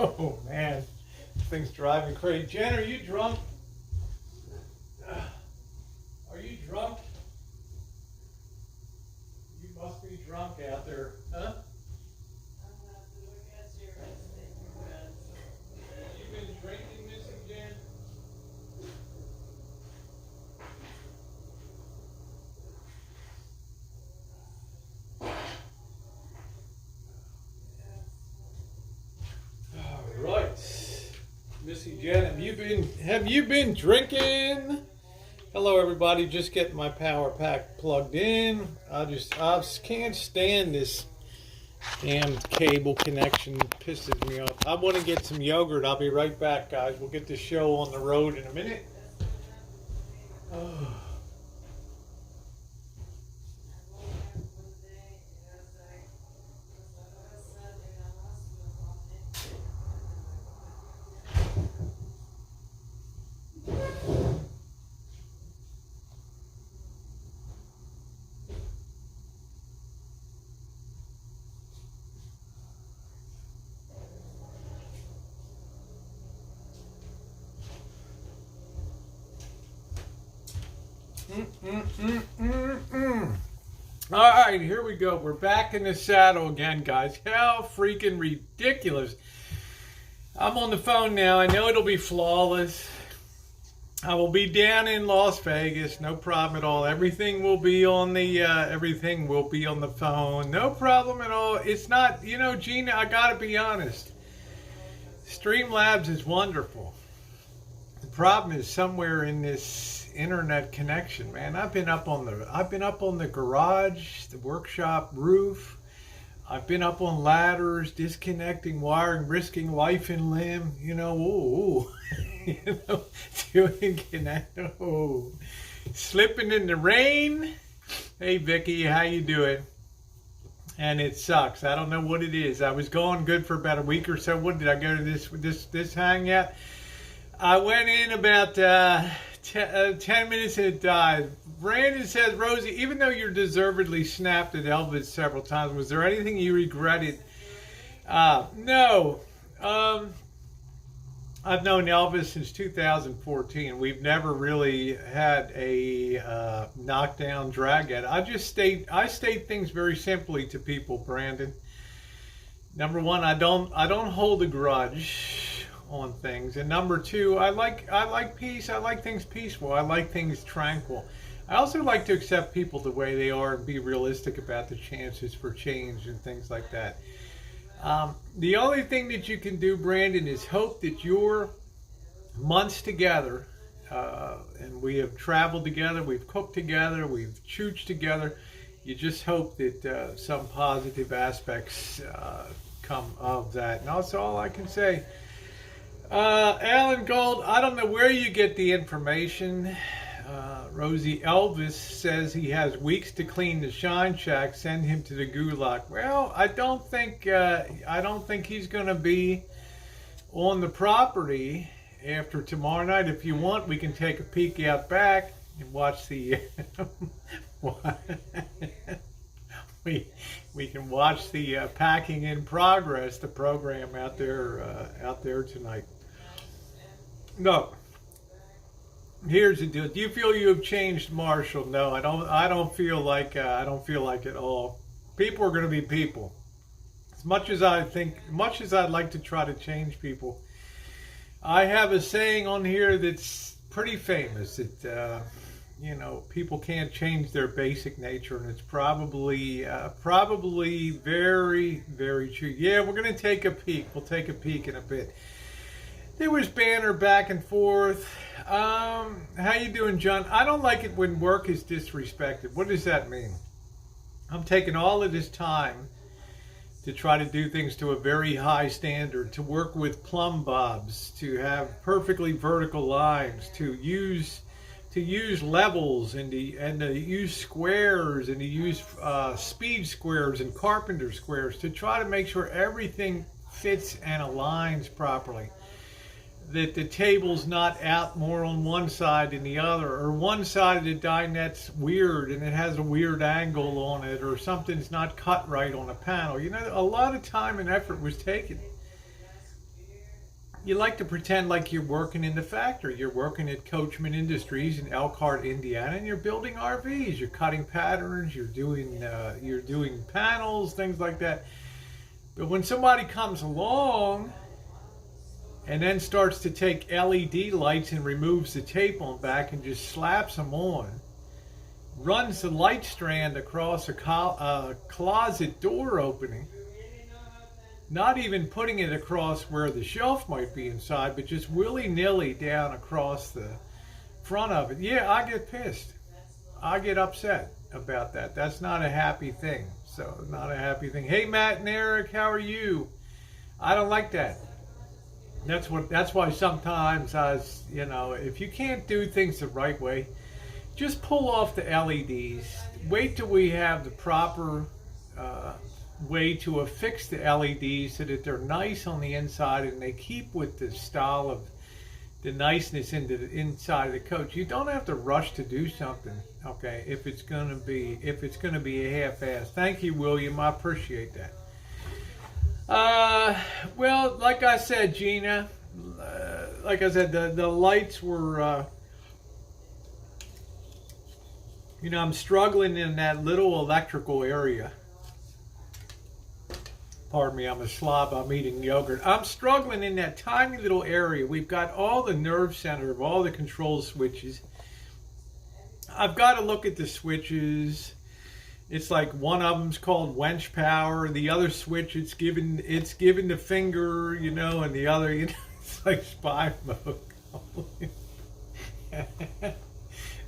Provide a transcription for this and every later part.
Oh man, this thing's driving crazy. Jen, are you drunk? Are you drunk? You must be drunk out there, huh? You been drinking, Missy Jen? All right, Missy Jen, have you been drinking? Hello, everybody. Just getting my power pack plugged in. I can't stand this damn cable connection. It pisses me off. I want to get some yogurt. I'll be right back, guys. We'll get the show on the road in a minute. Oh. All right, here we go. We're back in the saddle again, guys. How freaking ridiculous. I'm on the phone now. I know it'll be flawless. I will be down in Las Vegas. No problem at all. Everything will be on the phone. No problem at all. It's not, Gina, I got to be honest. Streamlabs is wonderful. The problem is somewhere in this internet connection, man. I've been up on the garage, the workshop roof. I've been up on ladders, disconnecting wiring, risking life and limb. Slipping in the rain. Hey Vicky, how you doing? And it sucks. I don't know what it is. I was going good for about a week or so. What did I go to this hangout? I went in about 10 minutes and it died. Brandon says, Rosie, even though you're deservedly snapped at Elvis several times, was there anything you regretted? No. I've known Elvis since 2014. We've never really had a knockdown, drag out. I state things very simply to people, Brandon. Number one, I don't hold a grudge on things, and number two, I like peace. I like things peaceful. I like things tranquil. I also like to accept people the way they are and be realistic about the chances for change and things like that. The only thing that you can do, Brandon, is hope that your months together, and we have traveled together, we've cooked together, we've chooched together. You just hope that some positive aspects come of that, and that's all I can say. Alan Gold, I don't know where you get the information. Rosie, Elvis says he has weeks to clean the Shine Shack. Send him to the gulag. Well, I don't think he's going to be on the property after tomorrow night. If you want, we can take a peek out back and watch the. we can watch the packing in progress, the program out there tonight. No. Here's the deal. Do you feel you have changed, Marshall? No, I don't feel like at all. People are going to be people. As much as I'd like to try to change people, I have a saying on here that's pretty famous that people can't change their basic nature, and it's probably very, very true. Yeah, we're going to take a peek. We'll take a peek in a bit. There was banter back and forth. How you doing, John? I don't like it when work is disrespected. What does that mean? I'm taking all of this time to try to do things to a very high standard, to work with plumb bobs, to have perfectly vertical lines, to use levels and to use squares and to use speed squares and carpenter squares to try to make sure everything fits and aligns properly. That the table's not out more on one side than the other, or one side of the dinette's weird and it has a weird angle on it, or something's not cut right on a panel. A lot of time and effort was taken you like to pretend like you're working in the factory. You're working at Coachman Industries in Elkhart, Indiana, and you're building RVs. You're cutting patterns. You're doing panels, things like that. But when somebody comes along and then starts to take LED lights and removes the tape on back and just slaps them on, runs the light strand across a closet door opening, not even putting it across where the shelf might be inside, but just willy-nilly down across the front of it. Yeah, I get pissed. I get upset about that. That's not a happy thing. So, not a happy thing. Hey, Matt and Eric, how are you? I don't like that. That's why sometimes if you can't do things the right way, just pull off the LEDs. Wait till we have the proper way to affix the LEDs so that they're nice on the inside and they keep with the style of the niceness into the inside of the coach. You don't have to rush to do something, okay, if it's gonna be a half-ass. Thank you, William. I appreciate that. Well, like I said, Gina, the lights were I'm struggling in that little electrical area. Pardon me, I'm a slob, I'm eating yogurt. I'm struggling in that tiny little area. We've got all the nerve center of all the control switches. I've got to look at the switches. It's like one of them's called wench power. The other switch, it's given the finger, and the other, it's like spy mode.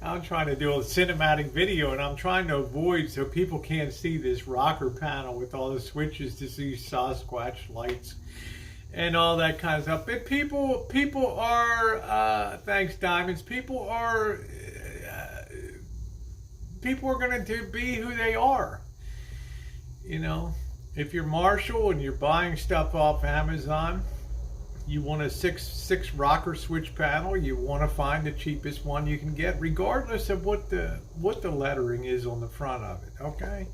I'm trying to do a cinematic video, and I'm trying to avoid so people can't see this rocker panel with all the switches to see Sasquatch lights and all that kind of stuff. But people are thanks, Diamonds. People are going to be who they are. If you're Marshall and you're buying stuff off Amazon, you want a six rocker switch panel, you want to find the cheapest one you can get, regardless of what the lettering is on the front of it, okay?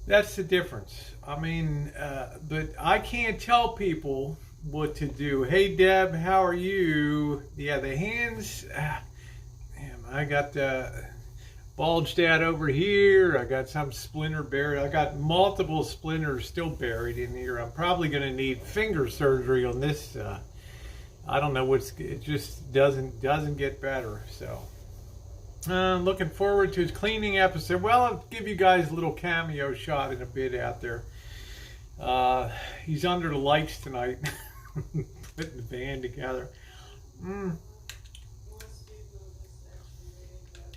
That's the difference. I mean, but I can't tell people what to do. Hey, Deb, how are you? Yeah, the hands, damn, I got bulged out over here. I got some splinter buried. I got multiple splinters still buried in here. I'm probably going to need finger surgery on this. I don't know it just doesn't get better. So looking forward to his cleaning episode. Well, I'll give you guys a little cameo shot in a bit out there. He's under the lights tonight, putting the band together.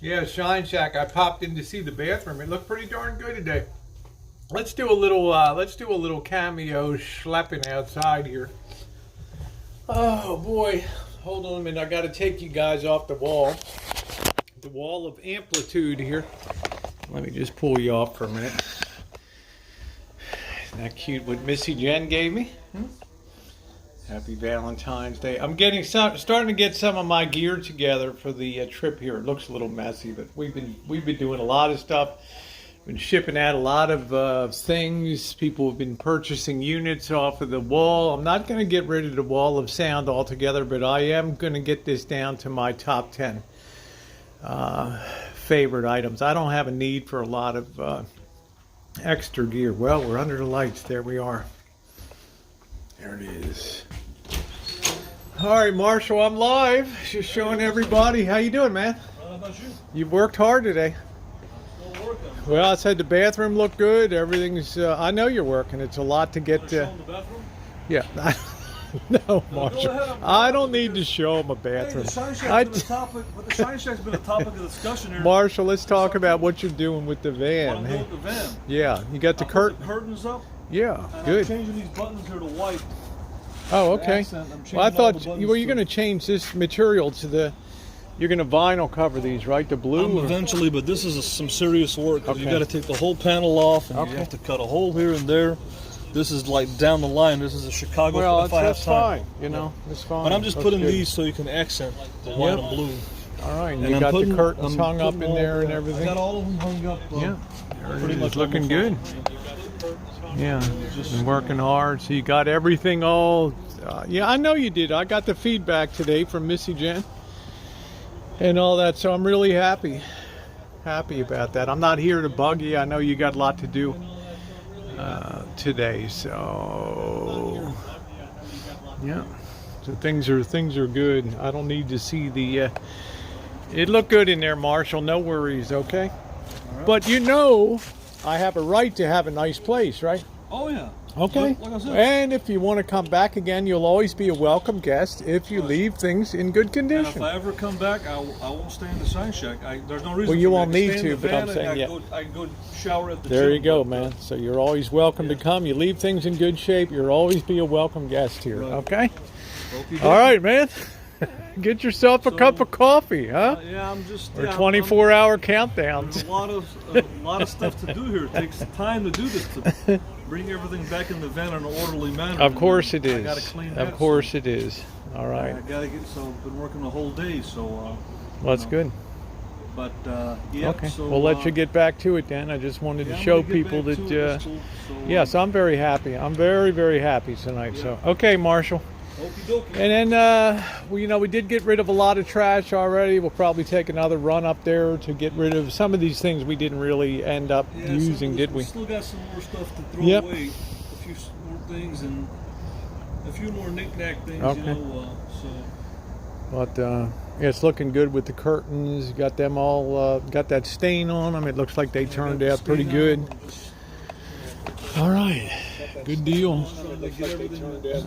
Yeah, Shine Shack. I popped in to see the bathroom. It looked pretty darn good today. Let's do a little cameo schlepping outside here. Oh boy, hold on a minute. I got to take you guys off the wall of amplitude here. Let me just pull you off for a minute. Isn't that cute what Missy Jen gave me? Happy Valentine's Day. I'm starting to get some of my gear together for the trip here. It looks a little messy, but we've been doing a lot of stuff. Been shipping out a lot of things. People have been purchasing units off of the wall. I'm not going to get rid of the wall of sound altogether, but I am going to get this down to my top 10 favorite items. I don't have a need for a lot of extra gear. Well, we're under the lights. There we are. There it is. All right, Marshall, I'm live. Just showing everybody. How you doing, man? How about you? You've worked hard today. I'm still working. Well, I said the bathroom looked good. Everything's. I know you're working. It's a lot to get to. Show them the bathroom? Yeah. No, Marshall. I don't need to show them a bathroom. Hey, the Shine Shack's been a topic of discussion here. Marshall, let's talk about what you're doing with the van. What I'm doing with the van. Yeah, you got the curtains up. Yeah, and good. I'm changing these buttons here to white. Oh, okay. Well, I thought you were going to change this material to the. You're going to vinyl cover these, right? The blue. Eventually, but this is some serious work. Okay. You got to take the whole panel off, and you have to cut a hole here and there. This is like down the line. This is a Chicago. Well, if I have that's time. fine. You know, it's fine. But I'm just putting these so you can accent the white and blue. All right, and you got the curtains hung up in there and everything. I got all of them hung up. Yeah, pretty much looking good. Yeah, been working hard. So you got everything all. Yeah, I know you did. I got the feedback today from Missy Jen and all that. So I'm really happy about that. I'm not here to bug you. I know you got a lot to do today. So yeah, so things are good. I don't need to see the. It looked good in there, Marshall. No worries, okay? Right. But you know, I have a right to have a nice place, right? Oh yeah. Okay. Like I said. And if you want to come back again, you'll always be a welcome guest if you leave things in good And if condition. I ever come back, I won't stay in the sign shack. There's no reason. Well, you for me won't to need stay in to, the but I'm van saying, and yeah. I can go shower at the There gym, you go, but, man. So you're always welcome to come. You leave things in good shape, you'll always be a welcome guest here, Right. okay? Okey-dokey. All right, man. Get yourself a So, cup of coffee, huh? Yeah, I'm just. Or Yeah, 24-hour There's countdowns. a lot of stuff to do here. It takes time to do this, to bring everything back in the van in an orderly manner. Of course it I is. gotta clean that, Of course it is. All so right. I gotta get. So I've been working the whole day. So. Well, that's good. But yeah. Okay. So, We'll let you get back to it then. I just wanted yeah, to I'm show gonna get people back that. to it. That's cool. So, Yes, I'm very happy. I'm very, very happy tonight. So, okay, Marshall. Okey-dokey. And then, we did get rid of a lot of trash already. We'll probably take another run up there to get rid of some of these things we didn't really end up Yeah, using, did we? Still got some more stuff to throw Yep. away. A few more things and a few more knick-knack things, Okay. you know. So. But yeah, it's looking good with the curtains. Got them all, got that stain on them. It looks like they turned out pretty good. All right, good deal.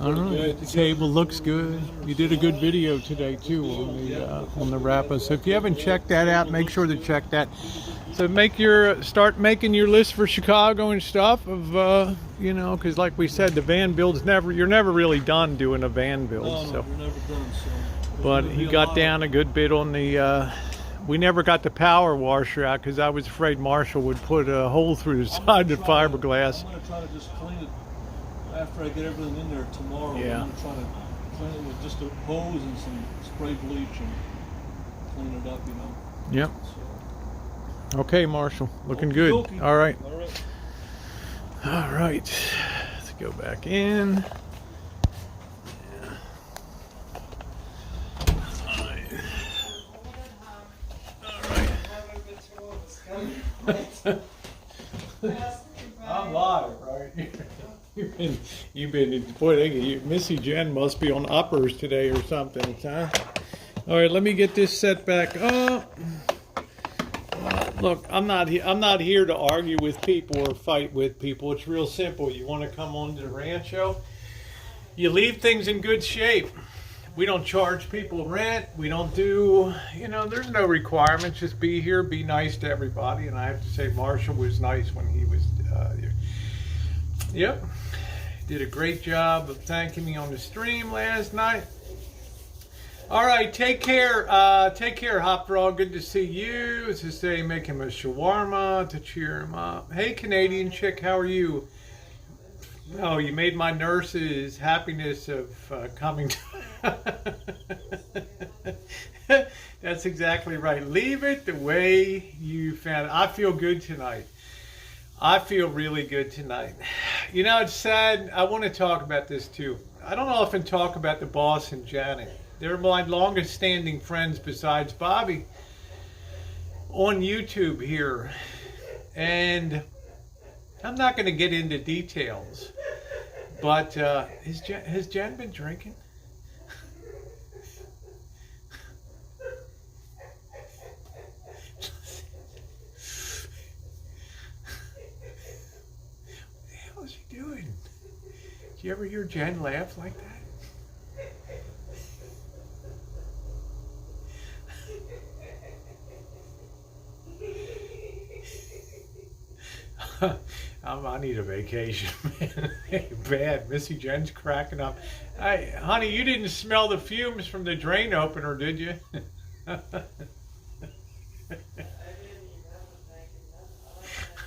All right, the table looks good. You did a good video today too on the Rappa. So if you haven't checked that out, make sure to check that. So start making your list for Chicago and stuff of because like we said, the van build's you're never really done doing a van build. No, So, we're never done. So but he got down a good bit on the. We never got the power washer out because I was afraid Marshall would put a hole through the side of the fiberglass. I'm gonna try to just clean it after I get everything in there tomorrow. Yeah. I'm gonna try to clean it with just a hose and some spray bleach and clean it up, you know. Yep. So, Okay, Marshall. Looking good. okey-dokey. All right. All right. All right. Let's go back in. I'm live, right? You've been, boy, Missy Jen must be on uppers today or something, huh? All right, let me get this set back up. Look, I'm not here to argue with people or fight with people. It's real simple. You want to come on to the Rancho, you leave things in good shape. We don't charge people rent. We don't do, there's no requirements. Just be here, be nice to everybody. And I have to say, Marshall was nice when he was here. Yep. Did a great job of thanking me on the stream last night. All right, take care. Take care, Hop Frog. Good to see you. As I say, make him a shawarma to cheer him up. Hey, Canadian chick, how are you? Oh, you made my nurse's happiness of coming to... That's exactly right. Leave it the way you found it. I feel good tonight. I feel really good tonight. It's sad. I want to talk about this too. I don't often talk about the boss and Janet. They're my longest standing friends besides Bobby on YouTube here. And I'm not going to get into details. But has Jen been drinking? What the hell is she doing? Did you ever hear Jen laugh like that? I need a vacation, man. Bad. Missy Jen's cracking up. Hey, honey, you didn't smell the fumes from the drain opener, did you?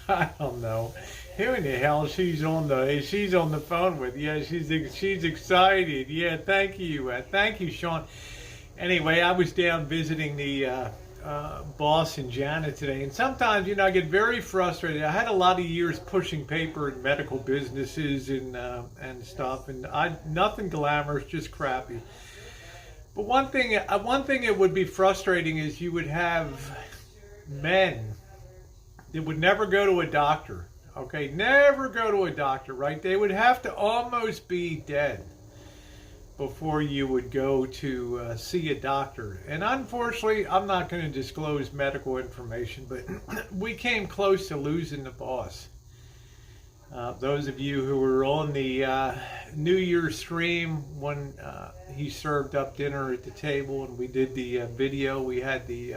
I don't know. Who in the hell she's on the phone with? Yeah, she's excited. Yeah, thank you, Sean. Anyway, I was down visiting the boss and Janet today, and sometimes, I get very frustrated. I had a lot of years pushing paper in medical businesses and stuff, and nothing glamorous, just crappy. But one thing that would be frustrating is you would have men that would never go to a doctor. Okay, never go to a doctor, right? They would have to almost be dead before you would go to see a doctor. And unfortunately, I'm not going to disclose medical information, but we came close to losing the boss. Those of you who were on the New Year's stream when he served up dinner at the table and we did the video, we had the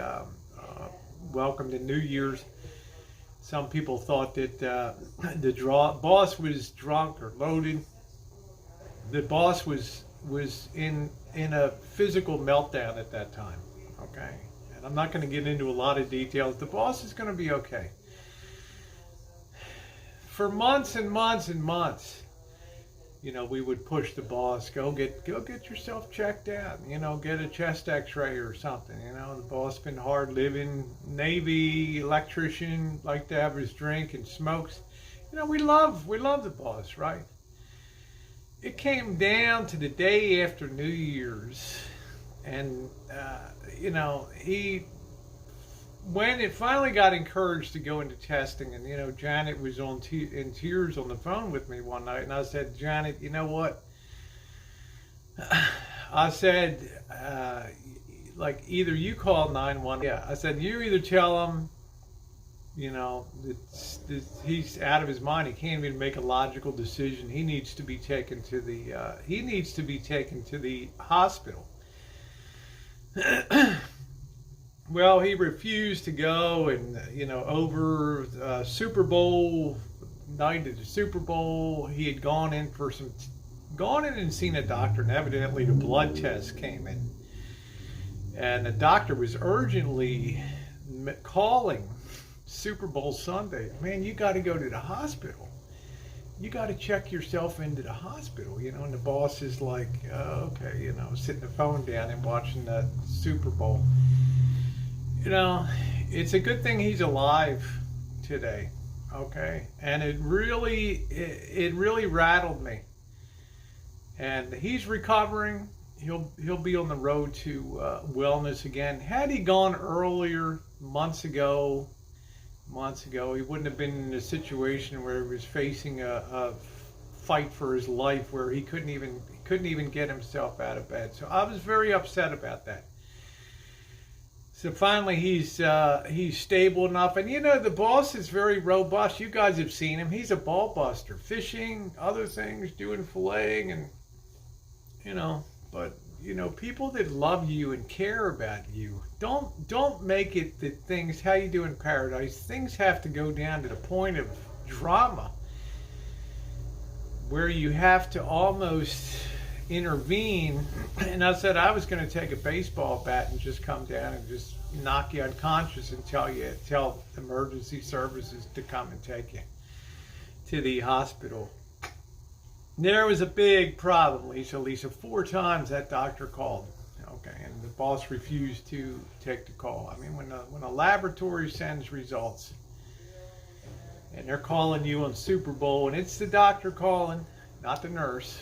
welcome to New Year's. Some people thought that the boss was drunk or loaded. The boss was in a physical meltdown at that time, okay? And I'm not going to get into a lot of details. The boss is going to be okay. For months and months and months, we would push the boss, go get yourself checked out, get a chest x-ray or something. The boss been hard living, Navy, electrician, like to have his drink and smokes. We love the boss, right? It came down to the day after New Year's, and when it finally got encouraged to go into testing, and Janet was in tears on the phone with me one night, and I said, Janet, you know what? I said, like, either you call 911. Yeah, I said, you either tell him, that he's out of his mind. He can't even make a logical decision. He needs to be taken to the hospital. Well, he refused to go, and over Super Bowl night of the Super Bowl, he had gone in and seen a doctor, and evidently the blood test came in, and the doctor was urgently calling Super Bowl Sunday. Man, you got to go to the hospital. You got to check yourself into the hospital, and the boss is like, okay, sitting the phone down and watching the Super Bowl. It's a good thing he's alive today, okay? And it really rattled me. And he's recovering. He'll be on the road to wellness again. Had he gone earlier, months ago, he wouldn't have been in a situation where he was facing a fight for his life, where he couldn't even get himself out of bed. So I was very upset about that. So finally, he's stable enough, and the boss is very robust. You guys have seen him; he's a ball buster, fishing, other things, doing filleting, and But people that love you and care about you, don't make it that things. How you do in paradise? Things have to go down to the point of drama, where you have to almost intervene. And I said I was going to take a baseball bat and just come down and just knock you unconscious and tell emergency services to come and take you to the hospital. There was a big problem, Lisa. 4 times that doctor called, okay, and the boss refused to take the call. I mean, when a laboratory sends results and they're calling you on Super Bowl, and it's the doctor calling, not the nurse,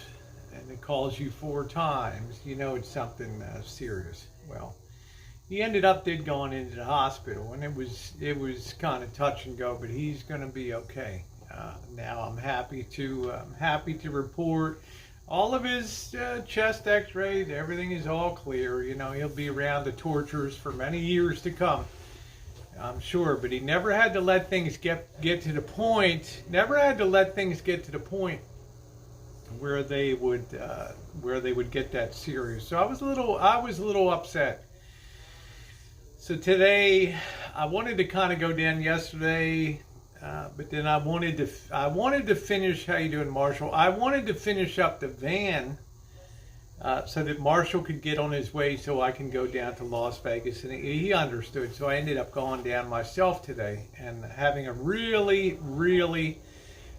and it calls you 4 times, it's something serious. Well, he ended up going into the hospital, and it was kind of touch and go, but he's going to be okay. Now I'm happy to report all of his chest x-rays, everything is all clear. He'll be around the tortures for many years to come, I'm sure, but he never had to let things get to the point, where they would get that serious. So I was a little upset. So today, I wanted to kind of go down yesterday, but then I wanted to finish. How you doing, Marshall? I wanted to finish up the van so that Marshall could get on his way, so I can go down to Las Vegas, and he understood. So I ended up going down myself today and having a really, really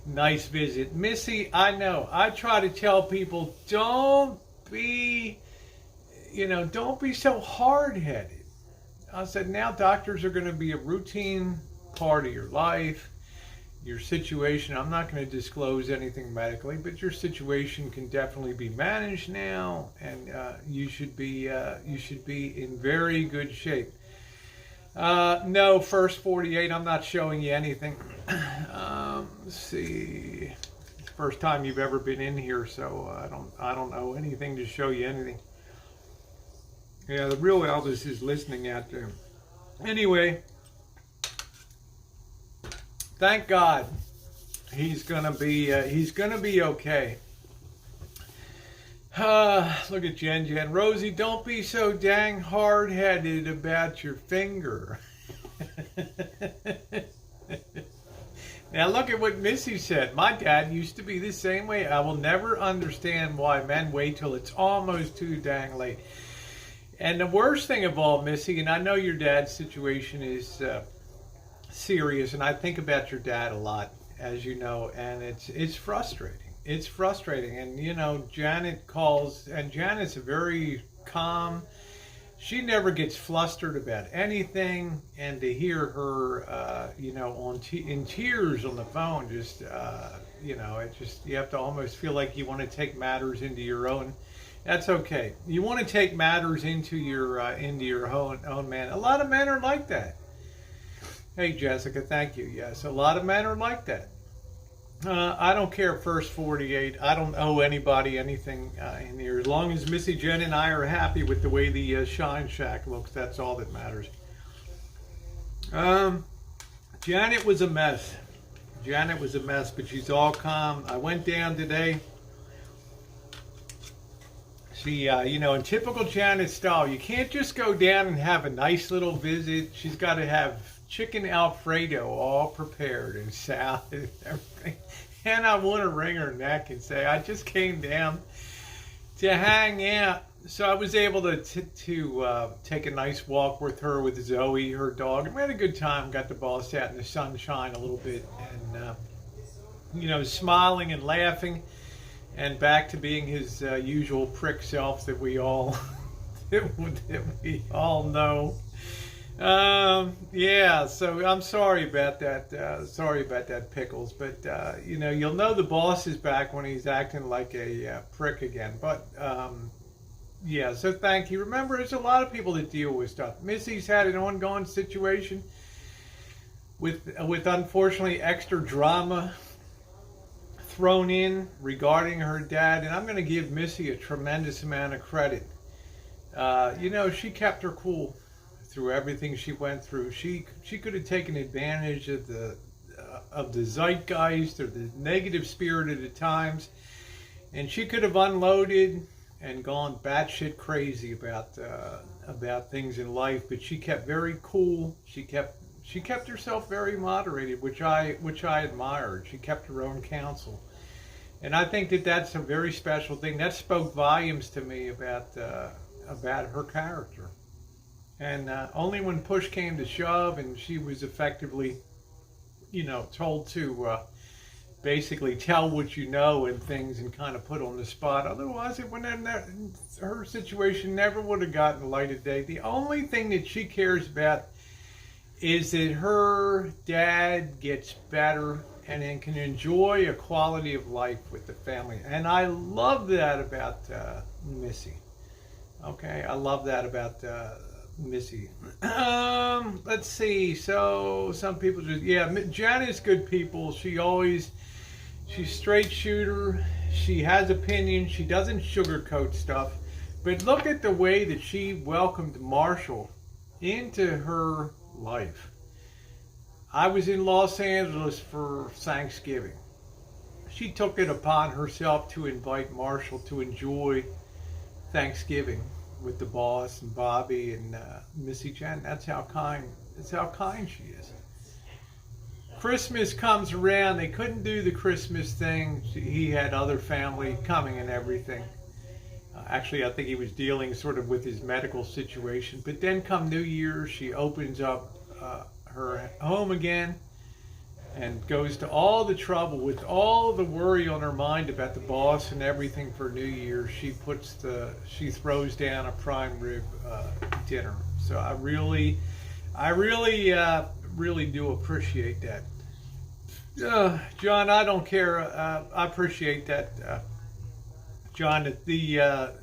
nice visit. Missy, I know. I try to tell people, don't be so hard-headed. I said, now doctors are going to be a routine part of your life. Your situation, I'm not going to disclose anything medically, but your situation can definitely be managed now, and you should be in very good shape. No, first 48, I'm not showing you anything. Let's see. First time you've ever been in here, so I don't know anything to show you anything. Yeah, the real Elvis is listening out there. Anyway, thank God he's gonna be okay. Look at Jen. Rosie, don't be so dang hard-headed about your finger. Now look at what Missy said. My dad used to be the same way. I will never understand why men wait till it's almost too dang late. And the worst thing of all, Missy, and I know your dad's situation is serious, and I think about your dad a lot, as you know, and it's frustrating. It's frustrating. And, you know, Janet calls, and Janet's a very calm, she never gets flustered about anything, and to hear her, you know, in tears on the phone, just, you know, it just, you have to almost feel like you want to take matters into your own. That's okay. You want to take matters into your own man. A lot of men are like that. Hey, Jessica, thank you. Yes, a lot of men are like that. I don't care, first 48. I don't owe anybody anything in here. As long as Missy, Jen, and I are happy with the way the Shine Shack looks, that's all that matters. Janet was a mess. Janet was a mess, but she's all calm. I went down today. She, you know, in typical Janet style, you can't just go down and have a nice little visit. She's got to have chicken Alfredo all prepared and salad and everything. And I want to wring her neck and say, I just came down to hang out. So I was able to take a nice walk with her, with Zoe, her dog. And we had a good time. Got the boss out in the sunshine a little bit. And, you know, smiling and laughing. And back to being his usual prick self that we all, that we all know. Yeah, so I'm sorry about that. Sorry about that, Pickles. But, you know, you'll know the boss is back when he's acting like a prick again. But, yeah, so thank you. Remember, there's a lot of people that deal with stuff. Missy's had an ongoing situation with unfortunately extra drama thrown in regarding her dad. And I'm going to give Missy a tremendous amount of credit. You know, she kept her cool through everything she went through. She could have taken advantage of the zeitgeist or the negative spirit of the times, and she could have unloaded and gone batshit crazy about things in life. But she kept very cool. She kept herself very moderated, which I admired. She kept her own counsel, and I think that that's a very special thing. That spoke volumes to me about her character. And only when push came to shove and she was effectively, you know, told to basically tell what you know and things and kind of put on the spot. Otherwise, her situation never would have gotten the light of day. The only thing that she cares about is that her dad gets better and then can enjoy a quality of life with the family. And I love that about Missy. Okay, I love that about Missy. Let's see. So some people just, yeah, Janet's good people. She's straight shooter. She has opinions. She doesn't sugarcoat stuff. But look at the way that she welcomed Marshall into her life. I was in Los Angeles for Thanksgiving. She took it upon herself to invite Marshall to enjoy Thanksgiving with the boss and Bobby and Missy Jen. That's how kind she is. Christmas comes around. They couldn't do the Christmas thing. He had other family coming and everything. Actually, I think he was dealing sort of with his medical situation. But then come New Year's, she opens up her home again. and goes to all the trouble with all the worry on her mind about the boss and everything for New Year's. She throws down a prime rib dinner. So I really do appreciate that. John, I don't care. I appreciate that, John. The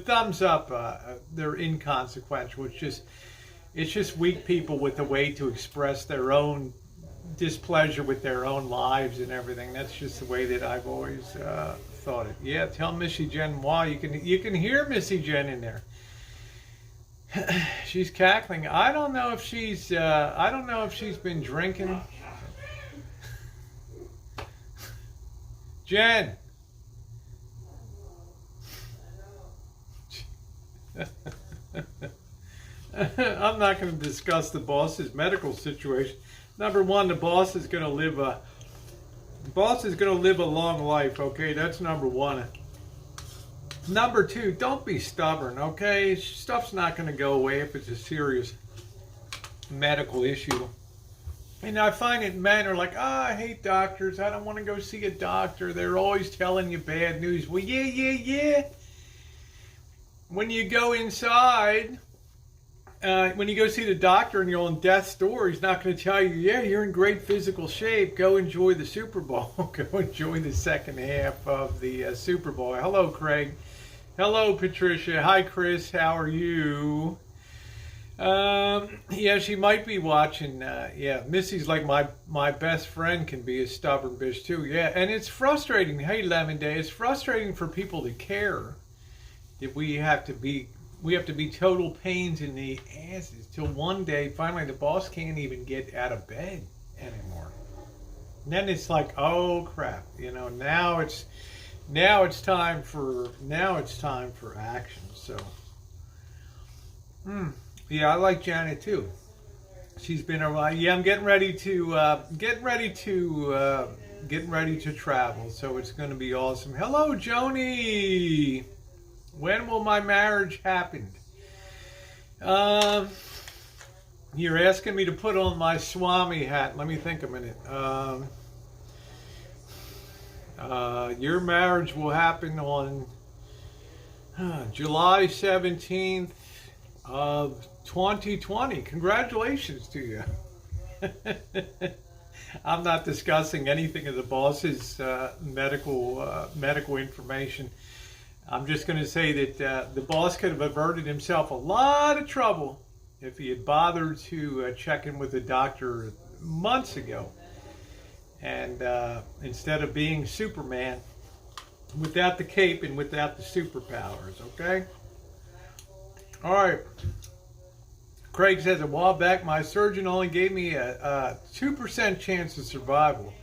thumbs up. They're inconsequential. It's just weak people with a way to express their own displeasure with their own lives and everything. That's just the way that I've always thought it. Yeah, tell Missy Jen why. You can hear Missy Jen in there. She's cackling. I don't know if she's been drinking. Jen. I'm not going to discuss the boss's medical situation. Number one, the boss is going to live a long life. Okay, that's number one. Number two, don't be stubborn. Okay, stuff's not going to go away if it's a serious medical issue. And I find that men are like, I hate doctors. I don't want to go see a doctor. They're always telling you bad news. Well, yeah. When you go inside, when you go see the doctor and you're on death's door, he's not going to tell you, yeah, you're in great physical shape. Go enjoy the Super Bowl. Go enjoy the second half of the Super Bowl. Hello, Craig. Hello, Patricia. Hi, Chris. How are you? Yeah, she might be watching. Yeah, Missy's like my best friend can be a stubborn bitch too. Yeah, and it's frustrating. Hey, Lemon Day, it's frustrating for people to care that we have to be total pains in the asses till one day finally the boss can't even get out of bed anymore. And then it's like, oh crap, now it's time for action. So yeah, I like Janet too. She's been around. Yeah, I'm getting ready to travel, so it's going to be awesome. Hello, Joni. When will my marriage happen? You're asking me to put on my Swami hat. Let me think a minute. Your marriage will happen on July 17th of 2020. Congratulations to you. I'm not discussing anything of the boss's medical information. I'm just going to say that the boss could have averted himself a lot of trouble if he had bothered to check in with the doctor months ago. And instead of being Superman without the cape and without the superpowers, okay? All right. Craig says, a while back, my surgeon only gave me a 2% chance of survival.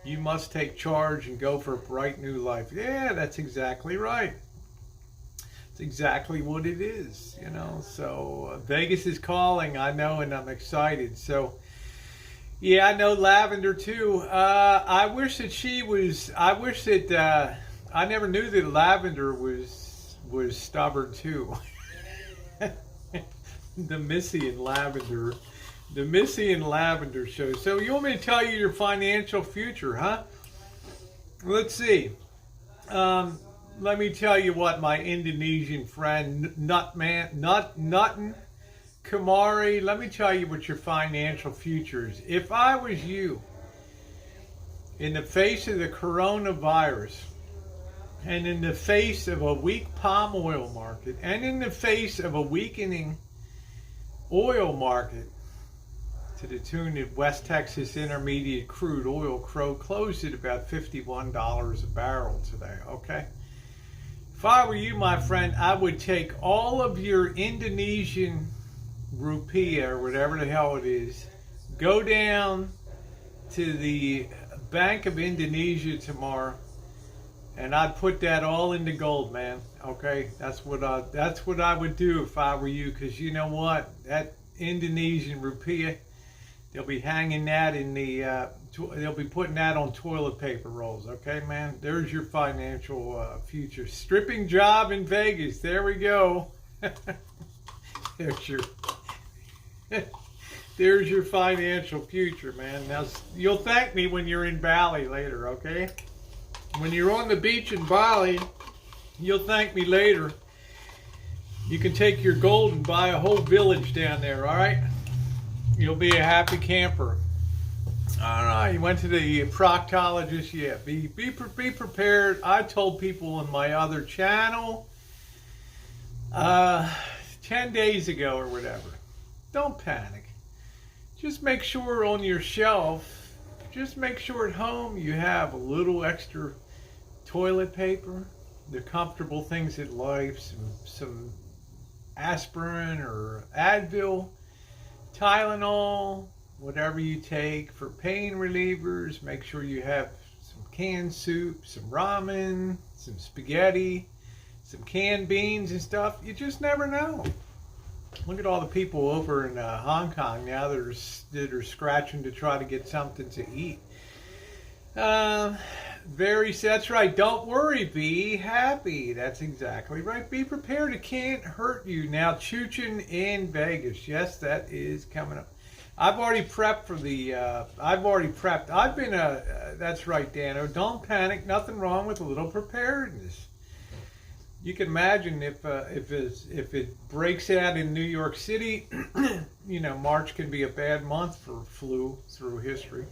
You must take charge and go for a bright new life. Yeah, that's exactly right. It's exactly what it is, So Vegas is calling, I know, and I'm excited. So, yeah, I know Lavender too. I wish that I never knew that Lavender was stubborn too. The Missy and Lavender show. So you want me to tell you your financial future, huh? Let's see. Let me tell you what my Indonesian friend Nutten Kamari, let me tell you what your financial future is. If I was you, in the face of the coronavirus, and in the face of a weak palm oil market, and in the face of a weakening oil market, to the tune of West Texas Intermediate crude oil closed at about $51 a barrel today, okay? If I were you, my friend, I would take all of your Indonesian rupiah, or whatever the hell it is, go down to the Bank of Indonesia tomorrow, and I'd put that all into gold, man. Okay, that's what I would do if I were you, because you know what, that Indonesian rupiah, they'll be hanging that in the they'll be putting that on toilet paper rolls. Okay, man, there's your financial future. Stripping job in Vegas, there we go. There's your There's your financial future, man. Now, you'll thank me when you're in Bali later, okay? When you're on the beach in Bali, you'll thank me later. You can take your gold and buy a whole village down there, all right? You'll be a happy camper. All right, you went to the proctologist, yeah. Be prepared. I told people on my other channel 10 days ago or whatever. Don't panic. Just make sure on your shelf, just make sure at home you have a little extra toilet paper, the comfortable things in life, some aspirin or Advil, Tylenol, whatever you take for pain relievers. Make sure you have some canned soup, some ramen, some spaghetti, some canned beans and stuff. You just never know. Look at all the people over in Hong Kong now that are scratching to try to get something to eat. That's right. Don't worry. Be happy. That's exactly right. Be prepared. It can't hurt you. Now, Chuchin in Vegas. Yes, that is coming up. I've already prepped for the. I've been that's right, Dano. Don't panic. Nothing wrong with a little preparedness. You can imagine if it breaks out in New York City, March can be a bad month for flu through history.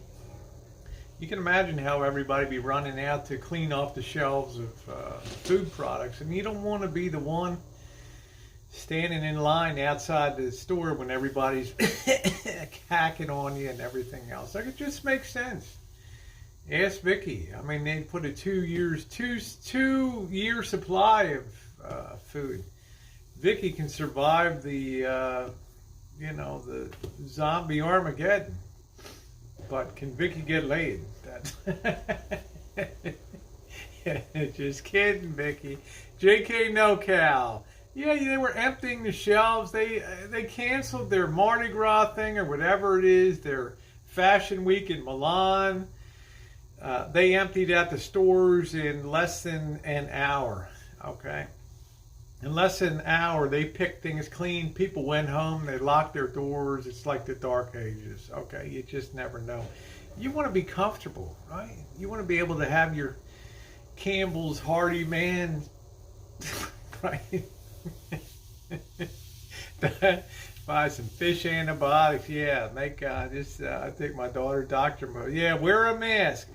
You can imagine how everybody be running out to clean off the shelves of food products, and you don't want to be the one standing in line outside the store when everybody's hacking on you and everything else. Like, it just makes sense. Ask Vicky. I mean, they put a 2 year supply of food. Vicky can survive the zombie Armageddon. But can Vicky get laid? Just kidding, Vicky. JK NoCal. Yeah, they were emptying the shelves. They canceled their Mardi Gras thing or whatever it is, their Fashion Week in Milan. They emptied out the stores in less than an hour. Okay. In less than an hour, they picked things clean. People went home. They locked their doors. It's like the Dark Ages. Okay, you just never know. You want to be comfortable, right? You want to be able to have your Campbell's Hardy Man, right? Buy some fish antibiotics. Yeah, make I take my daughter doctor mode. Yeah, wear a mask.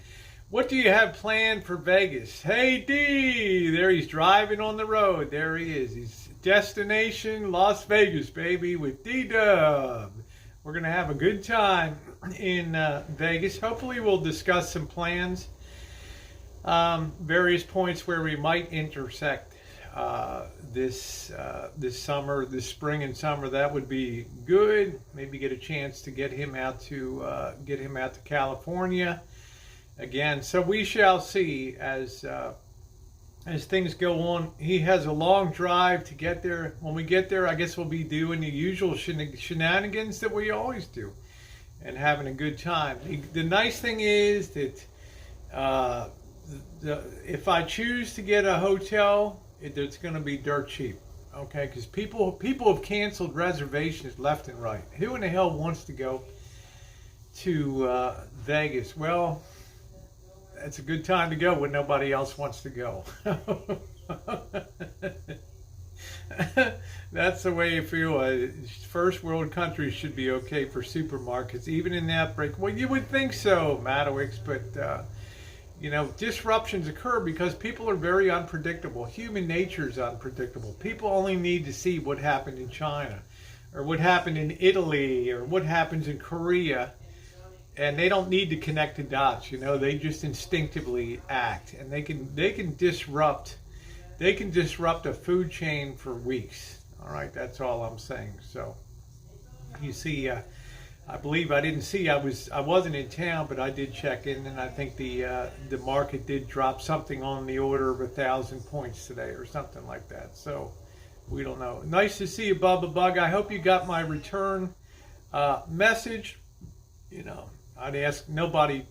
What do you have planned for Vegas? Hey, D! There he's driving on the road. There he is. He's destination Las Vegas, baby, with D-Dub. We're going to have a good time in Vegas. Hopefully we'll discuss some plans, various points where we might intersect this summer, this spring and summer. That would be good. Maybe get a chance to get him out to California. Again, so we shall see as things go on. He has a long drive to get there. When we get there, I guess we'll be doing the usual shenanigans that we always do and having a good time. The nice thing is that if I choose to get a hotel, it's going to be dirt cheap. Okay, because people have canceled reservations left and right. Who in the hell wants to go to Vegas? Well, it's a good time to go when nobody else wants to go. That's the way you feel. First world countries should be okay for supermarkets, even in that break. Well, you would think so, Madowix, but disruptions occur because people are very unpredictable. Human nature is unpredictable. People only need to see what happened in China, or what happened in Italy, or what happens in Korea. And they don't need to connect the dots, they just instinctively act, and they can disrupt a food chain for weeks. All right, that's all I'm saying. So you see, I believe I wasn't in town, but I did check in, and I think the market did drop something on the order of 1,000 points today or something like that. So we don't know. Nice to see you, Bubba Bug. I hope you got my return message. I'd ask nobody.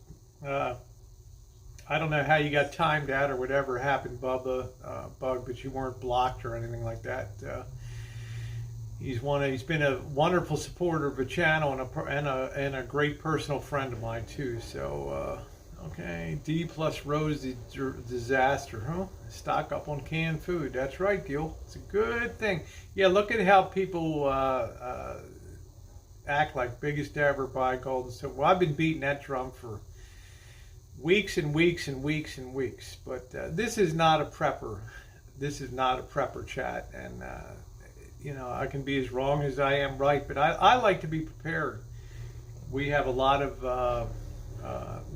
I don't know how you got timed out or whatever happened, Bubba Bug, but you weren't blocked or anything like that. He's been a wonderful supporter of the channel and a great personal friend of mine too. So okay, D plus Rose disaster, huh? Stock up on canned food. That's right, Gil. It's a good thing. Yeah, look at how people act like biggest ever buy gold and stuff. Well, I've been beating that drum for weeks and weeks and weeks and weeks. But this is not a prepper. This is not a prepper chat, and you know, I can be as wrong as I am right, but I like to be prepared. We have a lot of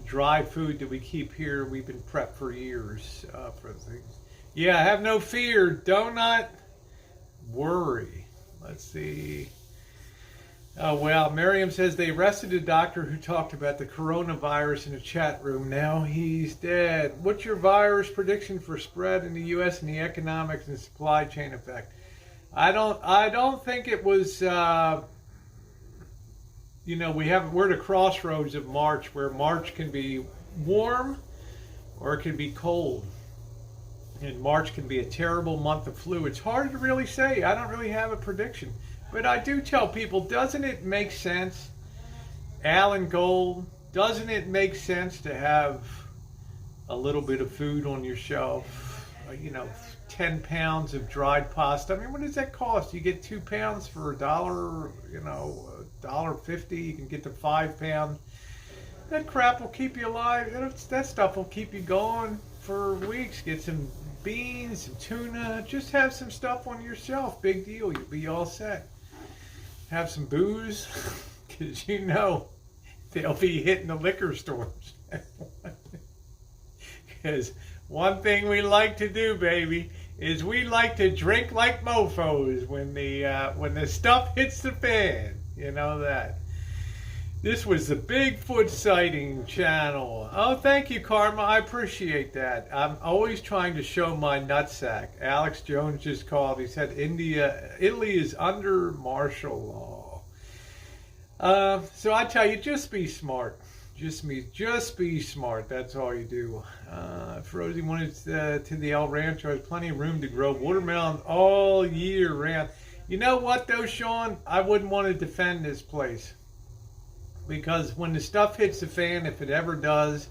dry food that we keep here. We've been prepped for years for things. Yeah, have no fear. Do not worry. Let's see. Oh, well, Miriam says they arrested a doctor who talked about the coronavirus in a chat room. Now he's dead. What's your virus prediction for spread in the U.S. and the economics and supply chain effect? I don't think it was, you know, we're at a crossroads of March where March can be warm or it can be cold. And March can be a terrible month of flu. It's hard to really say. I don't really have a prediction. But I do tell people, doesn't it make sense, Alan Gold, doesn't it make sense to have a little bit of food on your shelf? You know, 10 pounds of dried pasta. I mean, what does that cost? You get 2 pounds for $1, you know, $1.50. You can get the 5 pound. That crap will keep you alive. That stuff will keep you going for weeks. Get some beans, some tuna. Just have some stuff on your shelf. Big deal. You'll be all set. Have some booze, because you know they'll be hitting the liquor stores. Because one thing we like to do, baby, is we like to drink like mofos when the stuff hits the fan. You know that. This was the Bigfoot sighting channel. Oh, thank you, Karma. I appreciate that. I'm always trying to show my nutsack. Alex Jones just called. He said Italy is under martial law. So I tell you, just be smart. Just be smart. That's all you do. If Rosie wanted to the El Rancho, there's plenty of room to grow watermelon all year round. You know what, though, Sean? I wouldn't want to defend this place. Because when the stuff hits the fan, if it ever does,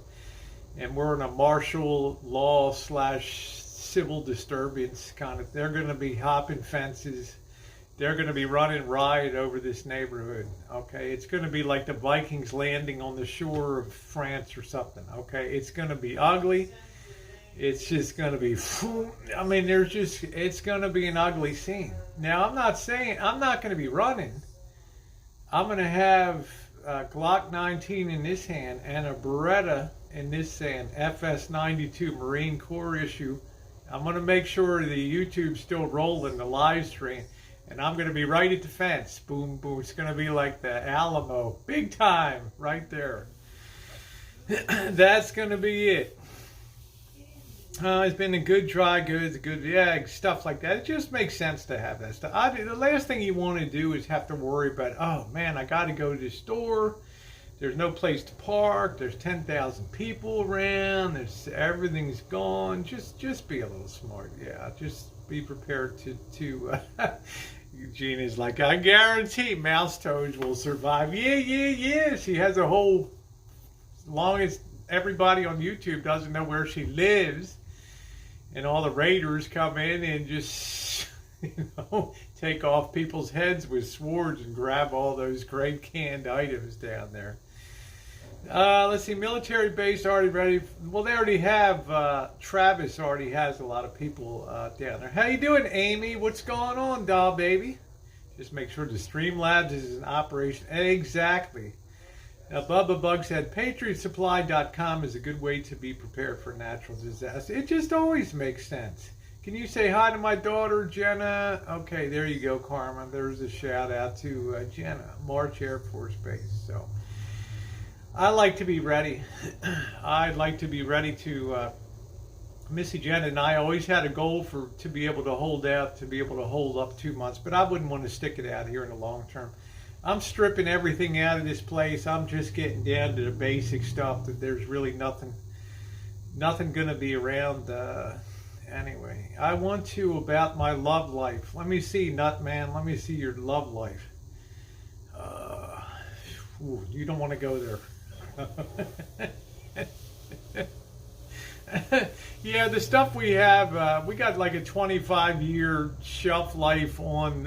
and we're in a martial law / civil disturbance kind of, they're going to be hopping fences. They're going to be running riot over this neighborhood. Okay, it's going to be like the Vikings landing on the shore of France or something. Okay, it's going to be ugly. It's just going to be, I mean, it's going to be an ugly scene. Now, I'm not going to be running. I'm going to have Glock 19 in this hand and a Beretta in this hand, FS92 Marine Corps issue. I'm going to make sure the YouTube's still rolling, the live stream, and I'm going to be right at the fence. Boom, boom. It's going to be like the Alamo. Big time right there. That's going to be it. It's been a good dry goods, stuff like that. It just makes sense to have that stuff. The last thing you want to do is have to worry about, oh man, I got to go to the store. There's no place to park. There's 10,000 people around. Everything's gone. Just be a little smart. Yeah, just be prepared to Eugene is like, I guarantee Mouse Toes will survive. Yeah. She has a whole, as long as everybody on YouTube doesn't know where she lives, and all the raiders come in and just, take off people's heads with swords and grab all those great canned items down there. Let's see, military base already ready. Well, they already have, Travis already has a lot of people down there. How you doing, Amy? What's going on, doll baby? Just make sure the Streamlabs is in operation. Exactly. Now, Bubba Bug said, PatriotSupply.com is a good way to be prepared for natural disaster. It just always makes sense. Can you say hi to my daughter, Jenna? Okay, there you go, Karma. There's a shout out to Jenna, March Air Force Base. So, I like to be ready. I'd like to be ready to, Missy Jenna and I always had a goal to be able to hold out, to be able to hold up 2 months, but I wouldn't want to stick it out here in the long term. I'm stripping everything out of this place. I'm just getting down to the basic stuff, that there's really nothing going to be around Anyway, I want to about my love life. Let me see, Nutman. Let me see your love life. You don't want to go there. Yeah, the stuff we have, we got like a 25-year shelf life on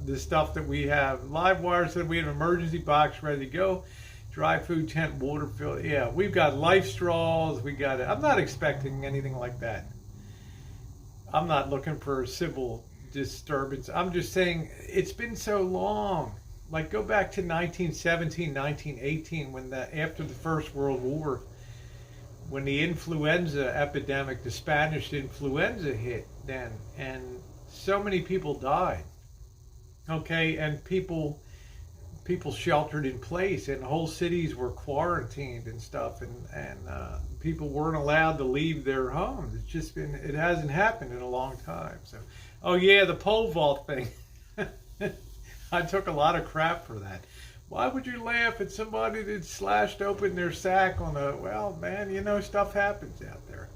the stuff that we have. Live wire said we have an emergency box ready to go. Dry food tent, water fill. Yeah, we've got life straws. We got it. I'm not expecting anything like that. I'm not looking for a civil disturbance. I'm just saying it's been so long. Like, go back to 1917, 1918, when after the First World War, when the influenza epidemic, the Spanish influenza hit then, and so many people died. Okay, and people sheltered in place, and whole cities were quarantined and stuff, and people weren't allowed to leave their homes. It's just been, it hasn't happened in a long time. So, oh yeah, the pole vault thing. I took a lot of crap for that. Why would you laugh at somebody that slashed open their sack on a, well, man, you know, stuff happens out there.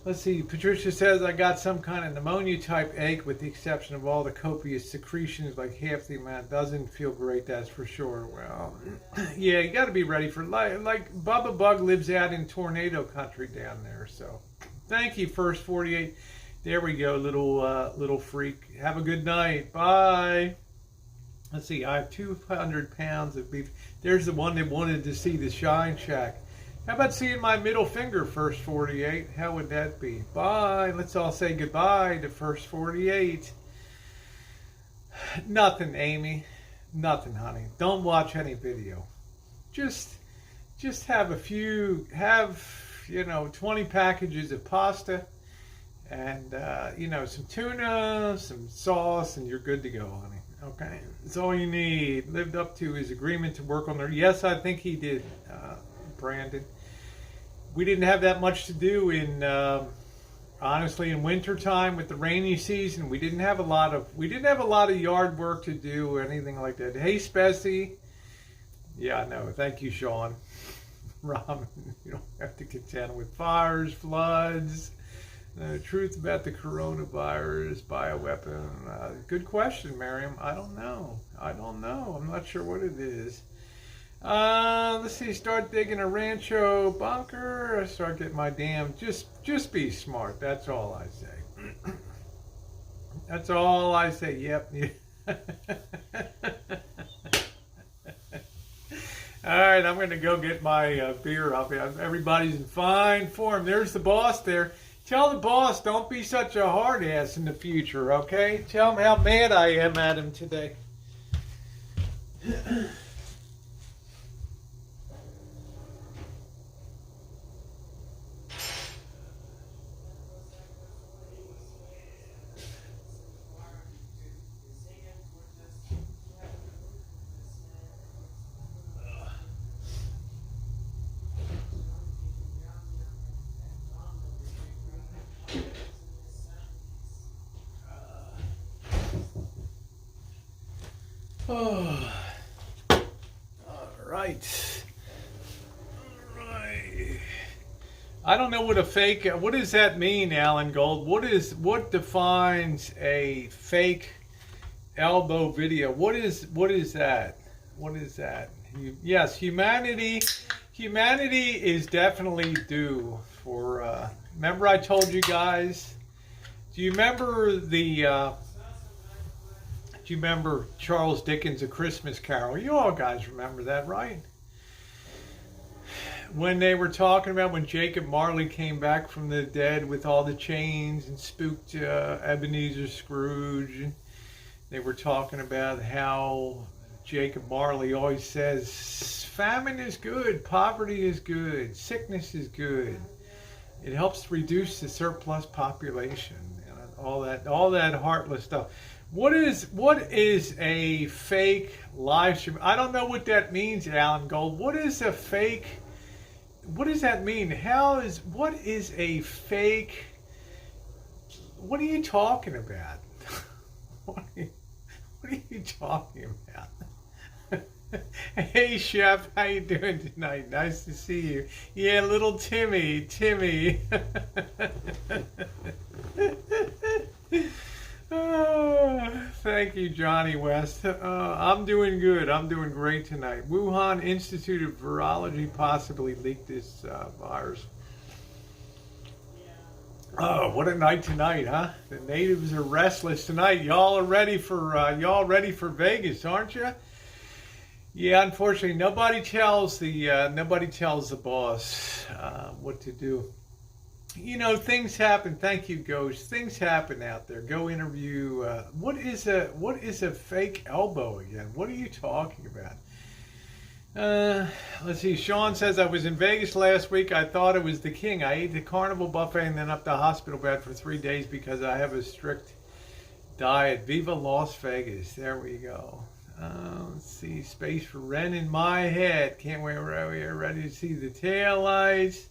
Let's see, Patricia says, I got some kind of pneumonia-type ache with the exception of all the copious secretions, like half the amount. Doesn't feel great, that's for sure. Well, yeah, you got to be ready for, like Bubba Bug lives out in tornado country down there, so thank you, First 48. There we go, little freak. Have a good night. Bye. Let's see, I have 200 pounds of beef. There's the one that wanted to see the Shine Shack. How about seeing my middle finger, First 48? How would that be? Bye. Let's all say goodbye to First 48. Nothing, Amy. Nothing, honey. Don't watch any video. Just have a few, you know, 20 packages of pasta and, you know, some tuna, some sauce, and you're good to go, honey. Okay, that's all you need. Lived up to his agreement to work on there. Yes, I think he did, Brandon. We didn't have that much to do in, honestly, in winter time with the rainy season. We didn't have a lot of yard work to do or anything like that. Hey, Spessy. Yeah, I know. Thank you, Sean. Robin, you don't have to contend with fires, floods. Truth about the coronavirus, bioweapon. Good question, Miriam. I don't know. I'm not sure what it is. Let's see. Start digging a rancho bunker. Start getting my damn. Just be smart. That's all I say. That's all I say. Yep. All right. I'm gonna go get my beer up. Everybody's in fine form. There's the boss there. Tell the boss, don't be such a hard ass in the future, okay? Tell him how mad I am at him today. Oh, all right. I don't know what a fake. What does that mean, Alan Gold? What defines a fake elbow video? What is that? What is that? Yes, humanity is definitely due for. Remember, I told you guys. Do you remember the? Do you remember Charles Dickens' A Christmas Carol? You all guys remember that, right? When they were talking about when Jacob Marley came back from the dead with all the chains and spooked Ebenezer Scrooge. They were talking about how Jacob Marley always says, famine is good, poverty is good, sickness is good. It helps reduce the surplus population. All that heartless stuff. What is a fake live stream? I don't know what that means, Alan Gold. What is a fake? What does that mean? What is a fake? What are you talking about? What are you talking about? Hey, Chef, how you doing tonight? Nice to see you. Yeah, little Timmy. Thank you, Johnny West. I'm doing good. I'm doing great tonight. Wuhan Institute of Virology possibly leaked this virus. Oh, what a night tonight, huh? The natives are restless tonight. Y'all are ready for Vegas, aren't you? Yeah, unfortunately, nobody tells the boss what to do. You know, things happen. Thank you, Ghost. Things happen out there. Go interview. What is a fake elbow again? What are you talking about? Let's see. Sean says, I was in Vegas last week. I thought it was the king. I ate the carnival buffet and then up the hospital bed for 3 days because I have a strict diet. Viva Las Vegas. There we go. Let's see. Space for Ren in my head. Can't wait. We're ready to see the taillights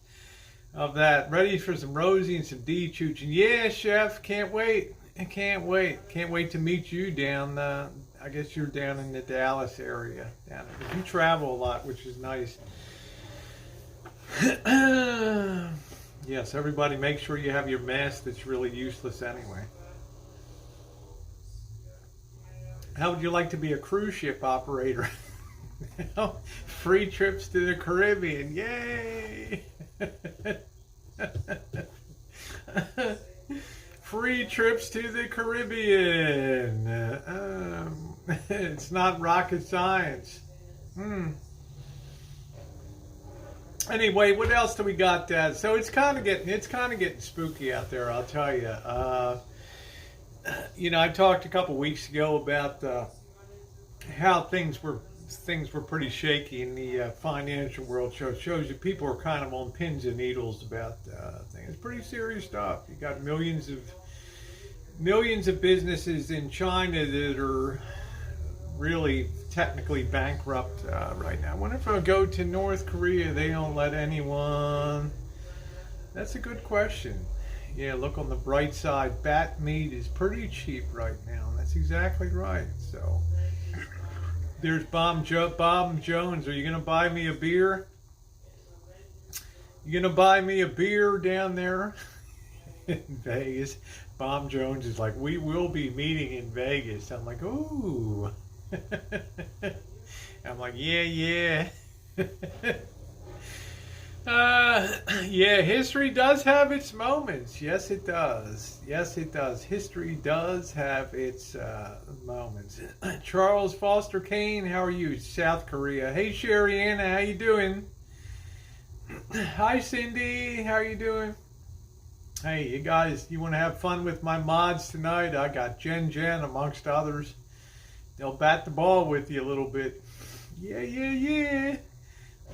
of that. Ready for some Rosie and some D Chooch. And yeah, Chef. Can't wait. I can't wait. Can't wait to meet you down I guess you're down in the Dallas area. You travel a lot, which is nice. Yes, everybody make sure you have your mask that's really useless anyway. How would you like to be a cruise ship operator? Free trips to the Caribbean. Yay! Free trips to the Caribbean. It's not rocket science. Anyway, what else do we got? So it's kind of getting spooky out there. I'll tell you. You know, I talked a couple weeks ago about how things were pretty shaky in the financial world. Shows you people are kind of on pins and needles about things. It's pretty serious stuff. You got millions of businesses in China that are really technically bankrupt right now. I wonder if I go to North Korea, they don't let anyone. That's a good question. Yeah, look on the bright side. Bat meat is pretty cheap right now. That's exactly right. So there's Bob Jones. Are you going to buy me a beer? You going to buy me a beer down there in Vegas? Bob Jones is like, we will be meeting in Vegas. I'm like, ooh. I'm like, yeah. Yeah, history does have its moments. Yes, it does. History does have its moments. Charles Foster Kane, how are you? South Korea. Hey, Sherry Anna, how you doing? Hi, Cindy. How are you doing? Hey, you guys, you want to have fun with my mods tonight? I got Jen, amongst others. They'll bat the ball with you a little bit. Yeah.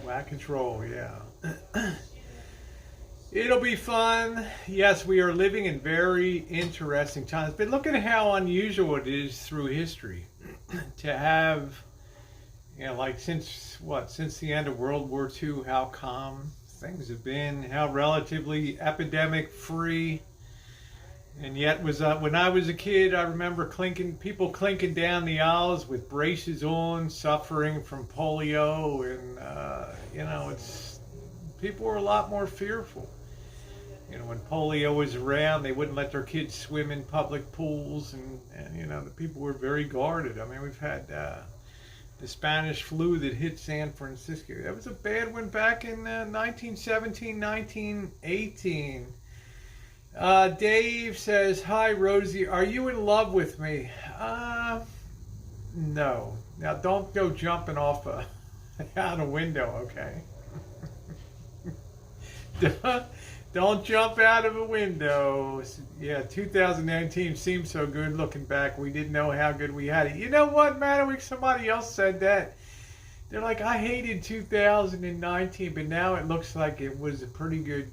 Whack control, yeah. It'll be fun. Yes, we are living in very interesting times. But look at how unusual it is through history to have, you know, like since the end of World War II, how calm things have been, how relatively epidemic free. And yet, when I was a kid, I remember people clinking down the aisles with braces on, suffering from polio, and you know, people were a lot more fearful. You know, when polio was around, they wouldn't let their kids swim in public pools, and you know, the people were very guarded. I mean, we've had the Spanish flu that hit San Francisco. That was a bad one back in 1917, 1918. Dave says, hi, Rosie. Are you in love with me? No. Now, don't go jumping off out a window, okay? Don't jump out of a window. Yeah, 2019 seems so good looking back. We didn't know how good we had it. You know what, Manowick? Somebody else said that. They're like, I hated 2019, but now it looks like it was a pretty good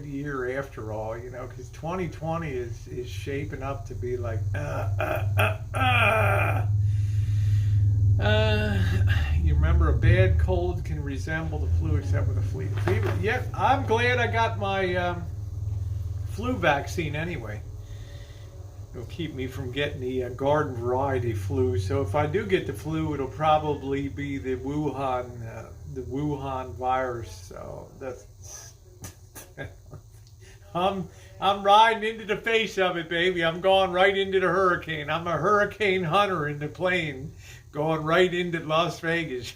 year after all, you know, because 2020 is shaping up to be like, you remember a bad cold can resemble the flu except with a fever. Yeah, I'm glad I got my flu vaccine anyway. It'll keep me from getting the garden variety flu. So if I do get the flu, it'll probably be the Wuhan virus. So that's I'm riding into the face of it, baby. I'm going right into the hurricane. I'm a hurricane hunter in the plane, going right into Las Vegas.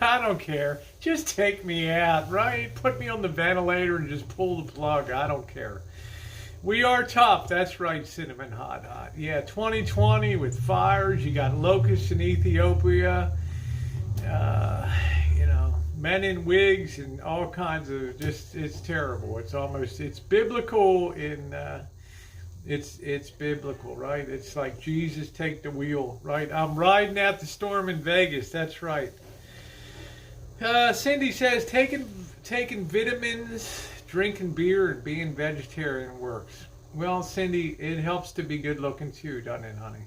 I don't care. Just take me out, right? Put me on the ventilator and just pull the plug. I don't care. We are tough. That's right, Cinnamon Hot Hot. Yeah, 2020 with fires. You got locusts in Ethiopia. Men in wigs and all kinds of it's terrible. It's biblical it's biblical, right? It's like Jesus take the wheel, right? I'm riding out the storm in Vegas. That's right. Cindy says taking vitamins, drinking beer, and being vegetarian works. Well, Cindy, it helps to be good looking too, doesn't it, honey?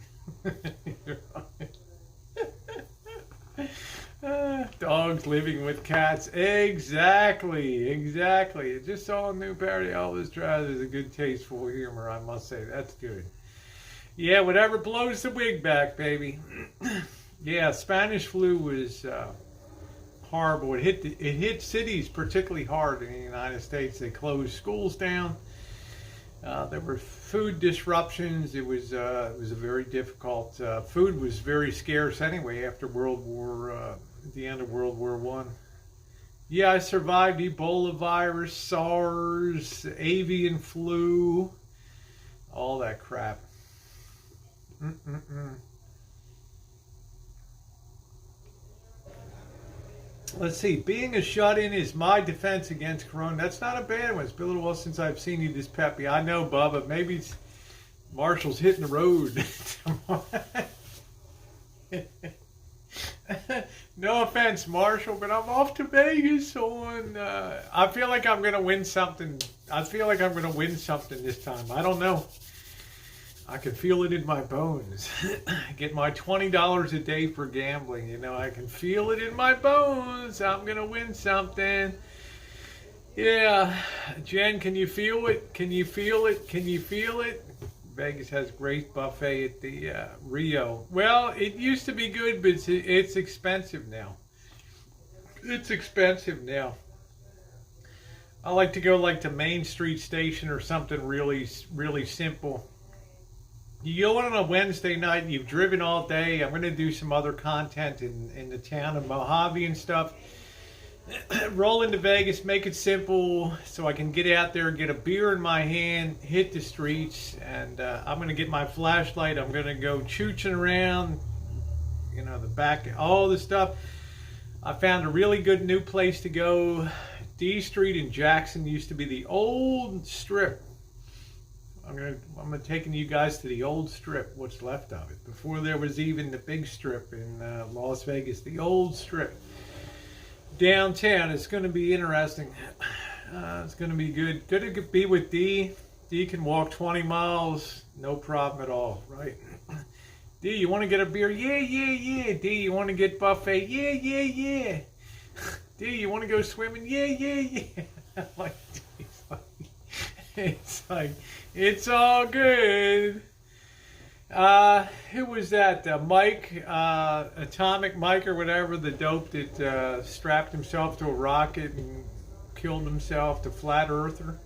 Dogs living with cats. Exactly. Just saw a new parody. Elvis Drive is a good, tasteful humor, I must say. That's good. Yeah, whatever blows the wig back, baby. Yeah, Spanish flu was horrible. It hit cities particularly hard in the United States. They closed schools down. There were food disruptions. It was a very difficult. Food was very scarce anyway after the end of World War I. Yeah, I survived Ebola virus, SARS, avian flu, all that crap. Let's see. Being a shut-in is my defense against Corona. That's not a bad one. It's been a little while since I've seen you this peppy. I know, Bubba. Maybe it's Marshall's hitting the road. No offense, Marshall, but I'm off to Vegas on. I feel like I'm going to win something. I feel like I'm going to win something this time. I don't know. I can feel it in my bones. Get my $20 a day for gambling. You know, I can feel it in my bones. I'm going to win something. Yeah. Jen, can you feel it? Can you feel it? Can you feel it? Vegas has a great buffet at the Rio. Well, it used to be good, but it's expensive now. It's expensive now. I like to go like to Main Street Station or something really, really simple. You go on a Wednesday night and you've driven all day. I'm going to do some other content in the town of Mojave and stuff. Roll into Vegas, make it simple so I can get out there, get a beer in my hand, hit the streets, and I'm going to get my flashlight. I'm going to go chooching around, you know, the back, all the stuff. I found a really good new place to go. D Street in Jackson used to be the old strip. I'm taking you guys to the old strip, what's left of it. Before there was even the big strip in Las Vegas, the old strip. Downtown, it's going to be interesting. It's going to be good. Good to be with D. D can walk 20 miles, no problem at all, right? D, you want to get a beer? Yeah. D, you want to get buffet? Yeah. D, you want to go swimming? Yeah. Like, it's like, it's all good. Who was that? Mike, Atomic Mike or whatever, the dope that strapped himself to a rocket and killed himself, the flat earther.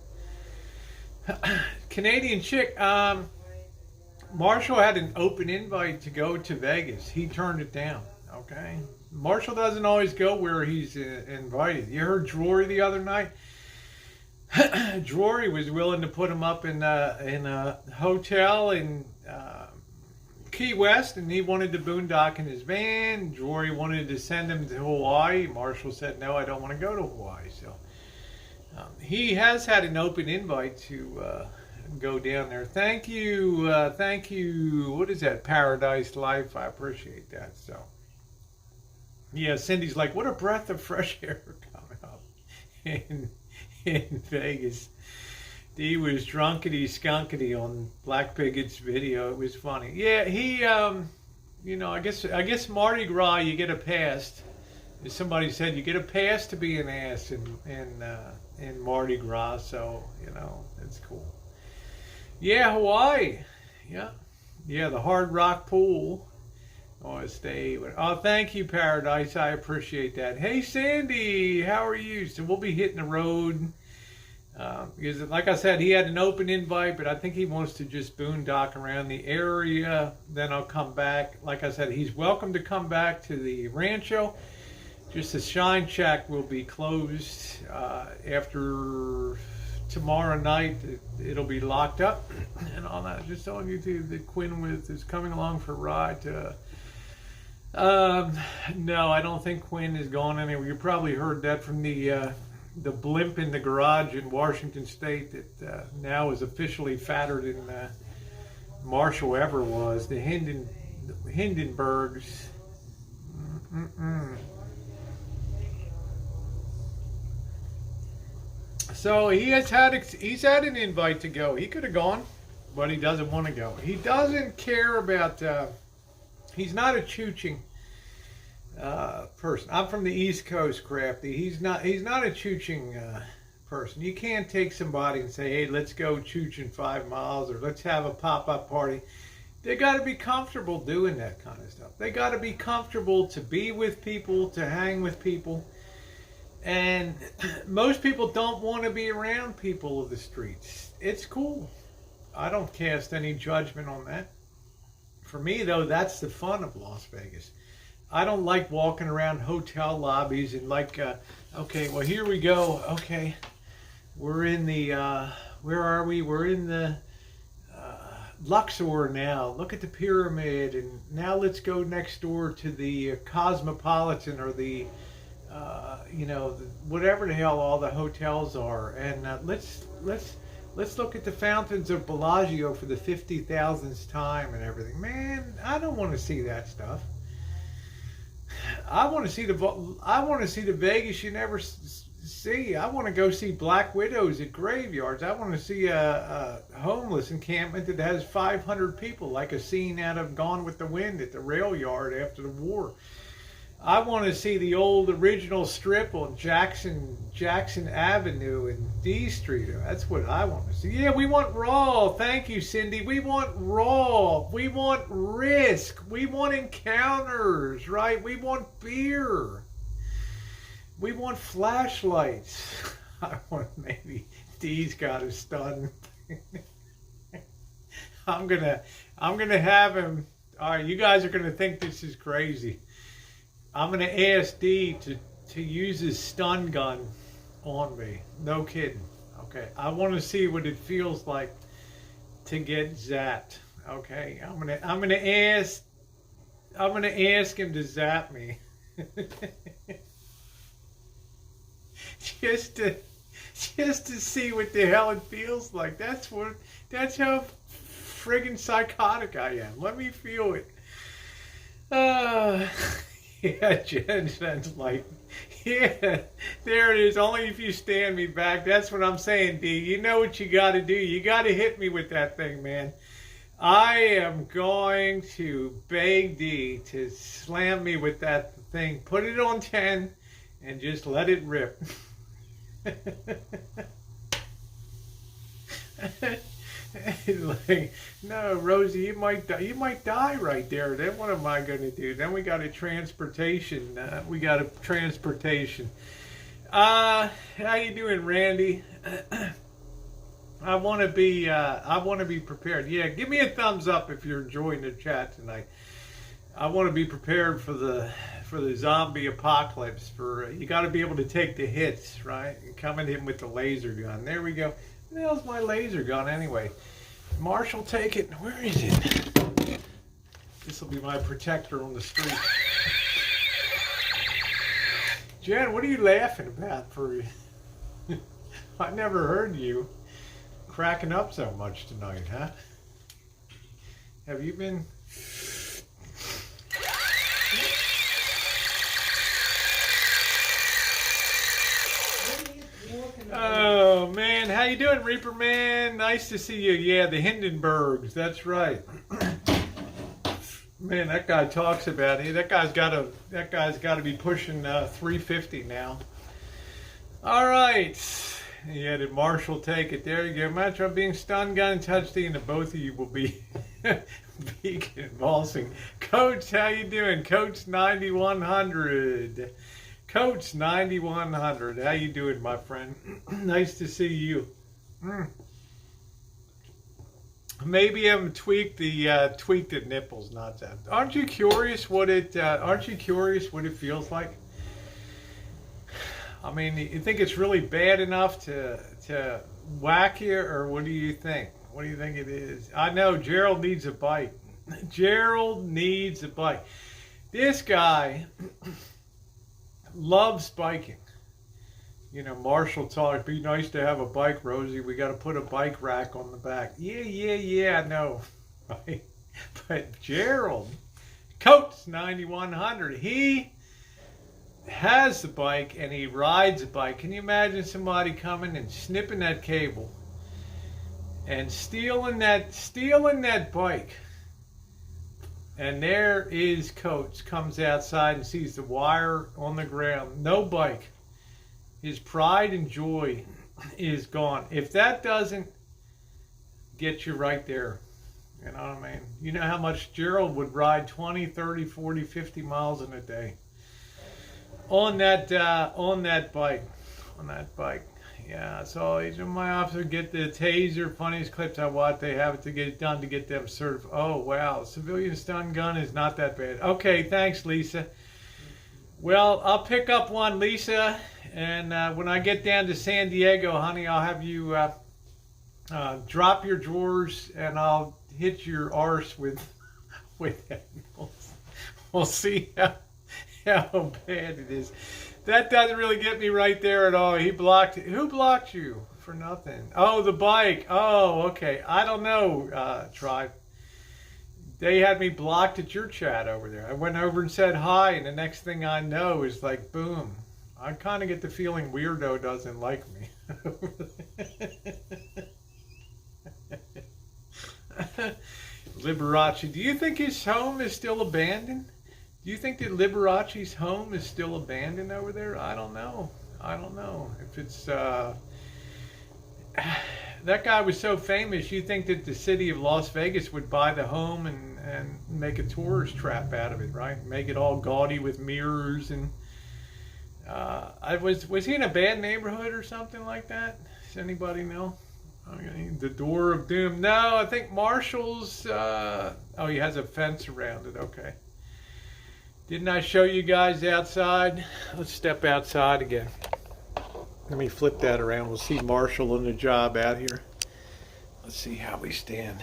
Canadian chick. Marshall had an open invite to go to Vegas. He turned it down. Okay. Marshall doesn't always go where he's invited. You heard Drury the other night? Drury was willing to put him up in a hotel in Key West, and he wanted to boondock in his van. Drury wanted to send him to Hawaii. Marshall said, no, I don't want to go to Hawaii. So he has had an open invite to go down there. Thank you. What is that? Paradise Life. I appreciate that. So, yeah, Cindy's like, what a breath of fresh air coming up in Vegas. D was drunkety skunkety on Black Pigot's video. It was funny. Yeah, he, I guess Mardi Gras, you get a pass. As somebody said, you get a pass to be an ass in Mardi Gras. So, it's cool. Yeah, Hawaii. Yeah. Yeah, the Hard Rock Pool. Oh, stay. Oh, thank you, Paradise. I appreciate that. Hey, Sandy, how are you? So we'll be hitting the road. Because, like I said, he had an open invite, but I think he wants to just boondock around the area. Then I'll come back. Like I said, he's welcome to come back to the Rancho. Just the Shine Shack will be closed after tomorrow night. It'll be locked up and all that. Just telling you that Quinn is coming along for a ride. No, I don't think Quinn is going anywhere. You probably heard that from the blimp in the garage in Washington State that now is officially fatter than Marshall ever was. The Hindenburgs. Mm-mm. So he's had an invite to go. He could have gone, but he doesn't want to go. He doesn't care about. He's not a chooching person. I'm from the East Coast, Crafty. He's not a chooching person. You can't take somebody and say, "Hey, let's go chooching 5 miles," or "Let's have a pop-up party." They got to be comfortable doing that kind of stuff. They got to be comfortable to be with people, to hang with people. And most people don't want to be around people of the streets. It's cool. I don't cast any judgment on that. For me, though, that's the fun of Las Vegas. I don't like walking around hotel lobbies and like, okay, well, here we go. Okay, we're in the, where are we? We're in the Luxor now. Look at the pyramid. And now let's go next door to the Cosmopolitan or the, whatever the hell all the hotels are. And let's look at the fountains of Bellagio for the 50,000th time and everything. Man, I don't want to see that stuff. I want to see the Vegas you never see. I want to go see black widows at graveyards. I want to see a homeless encampment that has 500 people, like a scene out of Gone with the Wind at the rail yard after the war. I want to see the old original strip on Jackson Avenue and D Street. That's what I want to see. Yeah, we want raw. Thank you, Cindy. We want raw. We want risk. We want encounters, right? We want beer. We want flashlights. I want maybe D's got a stun. I'm gonna have him. All right, you guys are gonna think this is crazy. I'm going to ask D to use his stun gun on me. No kidding. Okay. I want to see what it feels like to get zapped. Okay. I'm going to ask him to zap me. just to see what the hell it feels like. That's how friggin' psychotic I am. Let me feel it. Yeah, Jen's like, yeah, there it is. Only if you stand me back. That's what I'm saying, D. You know what you got to do. You got to hit me with that thing, man. I am going to beg D to slam me with that thing. Put it on 10 and just let it rip. Like, no, Rosie, you might die right there. Then what am I going to do? Then we got a transportation. How you doing, Randy? I want to be prepared. Yeah, give me a thumbs up if you're enjoying the chat tonight. I want to be prepared for the zombie apocalypse. You got to be able to take the hits, right? Coming in with the laser gun. There we go. Where the hell's my laser gun anyway? Marshall, take it. Where is it? This will be my protector on the street. Jen, what are you laughing about? I never heard you cracking up so much tonight, huh? Have you been? Oh man, how you doing, Reaper Man? Nice to see you. Yeah, the Hindenburgs. That's right. Man, that guy talks about it. That guy's got to be pushing 350 now. All right, Yeah, did Marshall take it? There you go. Metro being stun gun and touchdown, and both of you will be be convulsing. Coach, how you doing? Coach 9100. Coach 9100. How you doing, my friend? Nice to see you. Maybe I'm tweaked the nipples, not that. Aren't you curious what it feels like? I mean, you think it's really bad enough to whack you, or what do you think? What do you think it is? I know Gerald needs a bike. Gerald needs a bike. This guy loves biking. You know, Marshall talked, be nice to have a bike, Rosie. We got to put a bike rack on the back. Yeah, I know. Right? But Gerald, Coach 9100, he has the bike and he rides a bike. Can you imagine somebody coming and snipping that cable and stealing that bike? And there is Coach, comes outside and sees the wire on the ground. No bike. His pride and joy is gone. If that doesn't get you right there, you know what I mean? You know how much Gerald would ride 20, 30, 40, 50 miles in a day on that bike. Yeah, so he's in my office, get the taser, funniest clips I watch. They have it to get it done to get them certified. Oh, wow. Civilian stun gun is not that bad. Okay, thanks, Lisa. Well, I'll pick up one, Lisa. And when I get down to San Diego, honey, I'll have you drop your drawers and I'll hit your arse with it. We'll see how bad it is. That doesn't really get me right there at all. He blocked it. Who blocked you? For nothing. Oh, the bike. Oh, okay. I don't know, Tribe. They had me blocked at your chat over there. I went over and said hi, and the next thing I know is like, boom. I kind of get the feeling Weirdo doesn't like me. Liberace, do you think his home is still abandoned? Do you think that Liberace's home is still abandoned over there? I don't know. If it's that guy was so famous, you think that the city of Las Vegas would buy the home and make a tourist trap out of it, right? Make it all gaudy with mirrors and was he in a bad neighborhood or something like that? Does anybody know? Okay, the Door of Doom. No, I think Marshall's he has a fence around it. Okay. Didn't I show you guys outside? Let's step outside again. Let me flip that around. We'll see Marshall on the job out here. Let's see how we stand.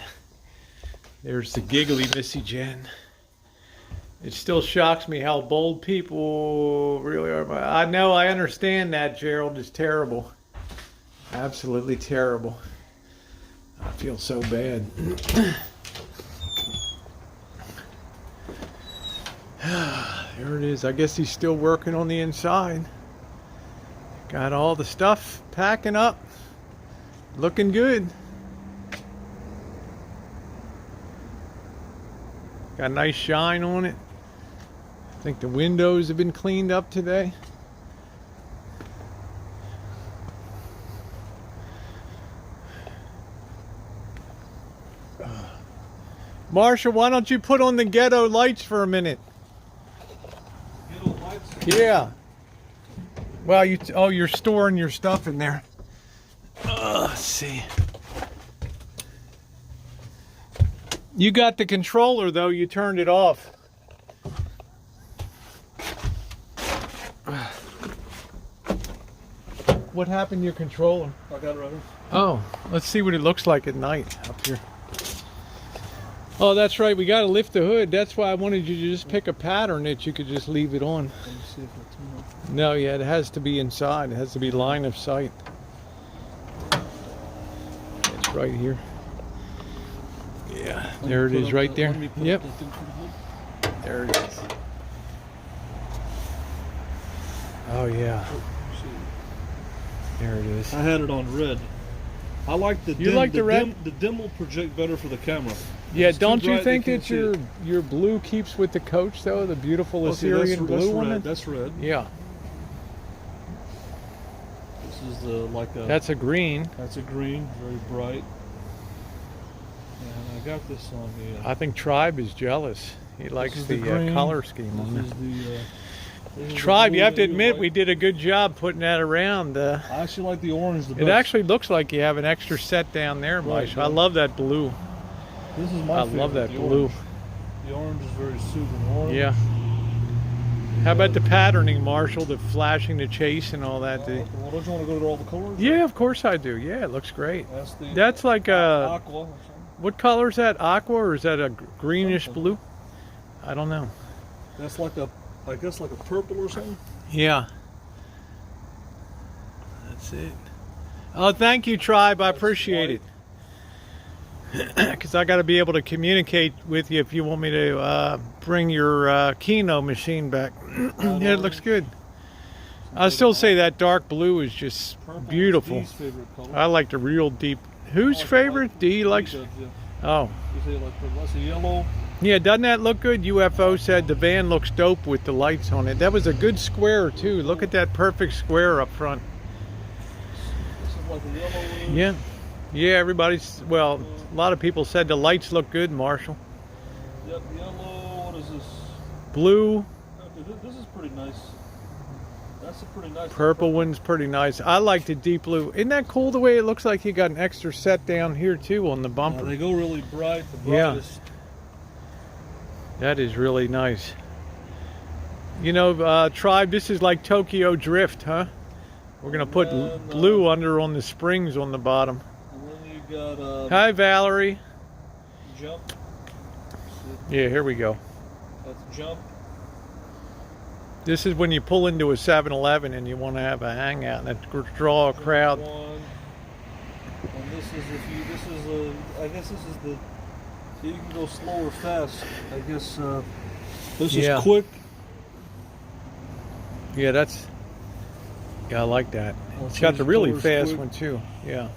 There's the giggly Missy Jen. It still shocks me how bold people really are. I know, I understand that, Gerald. Is terrible. Absolutely terrible. I feel so bad. There it is. I guess he's still working on the inside. Got all the stuff packing up. Looking good. Got a nice shine on it. I think the windows have been cleaned up today. Marshall, why don't you put on the ghetto lights for a minute? Ghetto lights? Yeah. Well, you're storing your stuff in there. Let's see. You got the controller though, you turned it off. What happened to your controller? I got it right here. Oh, let's see what it looks like at night up here. Oh, that's right. We got to lift the hood. That's why I wanted you to just pick a pattern that you could just leave it on. Let me see if it's enough. No, yeah, it has to be inside. It has to be line of sight. It's right here. Yeah, there it is right there. Yep. There it is. Oh, yeah. There it is. I had it on red. I like the dim. You like the red? The dim will project better for the camera. Yeah, It's too don't you bright, think they that can't your blue keeps with the coach though? The beautiful Okay, Assyrian blue that's one. red. That's red. Yeah. This is like a. That's a green. That's a green, very bright. And I got this on the. I think Tribe is jealous. He likes is the green. color scheme on This it. is the. This is the Tribe, blue you have to that admit, like. we did a good job putting that around. I actually like the orange the best. It actually looks like you have an extra set down there, Right, Mike. yeah. I love that blue. This is my I favorite. love that the blue. Orange. The orange is very soothing. Orange. Yeah. How about the patterning, Marshall? The flashing, the chase, and all that. Well, don't you want to go to all the colors? Yeah, of course I do. Yeah, it looks great. That's the. That's like a. aqua. Or something. What color is that? Aqua, or is that a greenish Something. blue? I don't know. That's like a. I guess like a purple or something. Yeah. That's it. Oh, thank you, Tribe. I appreciate it. Because I got to be able to communicate with you if you want me to bring your Kino machine back. Yeah, it looks good. I still say that dark blue is just Purple is beautiful. Dee's favorite color. I like the real deep. Whose favorite? D likes. Does, yeah. Oh, You say like purple. That's a yellow. yeah. Doesn't that look good? UFO said the van looks dope with the lights on it. That was a good square too. Look at that perfect square up front. This is like a yellow. Yeah, yeah. Everybody's well. A lot of people said the lights look good, Marshall. Yep, yellow. What is this? Blue, Okay, this is pretty nice. That's a pretty nice. purple one's pretty nice. I like the deep blue. Isn't that cool the way it looks like you got an extra set down here too on the Now, bumper? they go really bright. The Yeah. brightest. That is really nice. You know, Tribe, this is like Tokyo Drift, huh? We're gonna put And then, blue under on the springs on the bottom. And then you got Hi, Valerie. jump. Yeah, here we go. That's jump. This is when you pull into a 7-Eleven and you want to have a hangout and draw a crowd. One. And this is if you. This is a. I guess this is the. You can go slow or fast. I guess this Yeah. is quick. Yeah, that's. Yeah, I like that. I'll It's got change the really colors fast quick. one too. Yeah,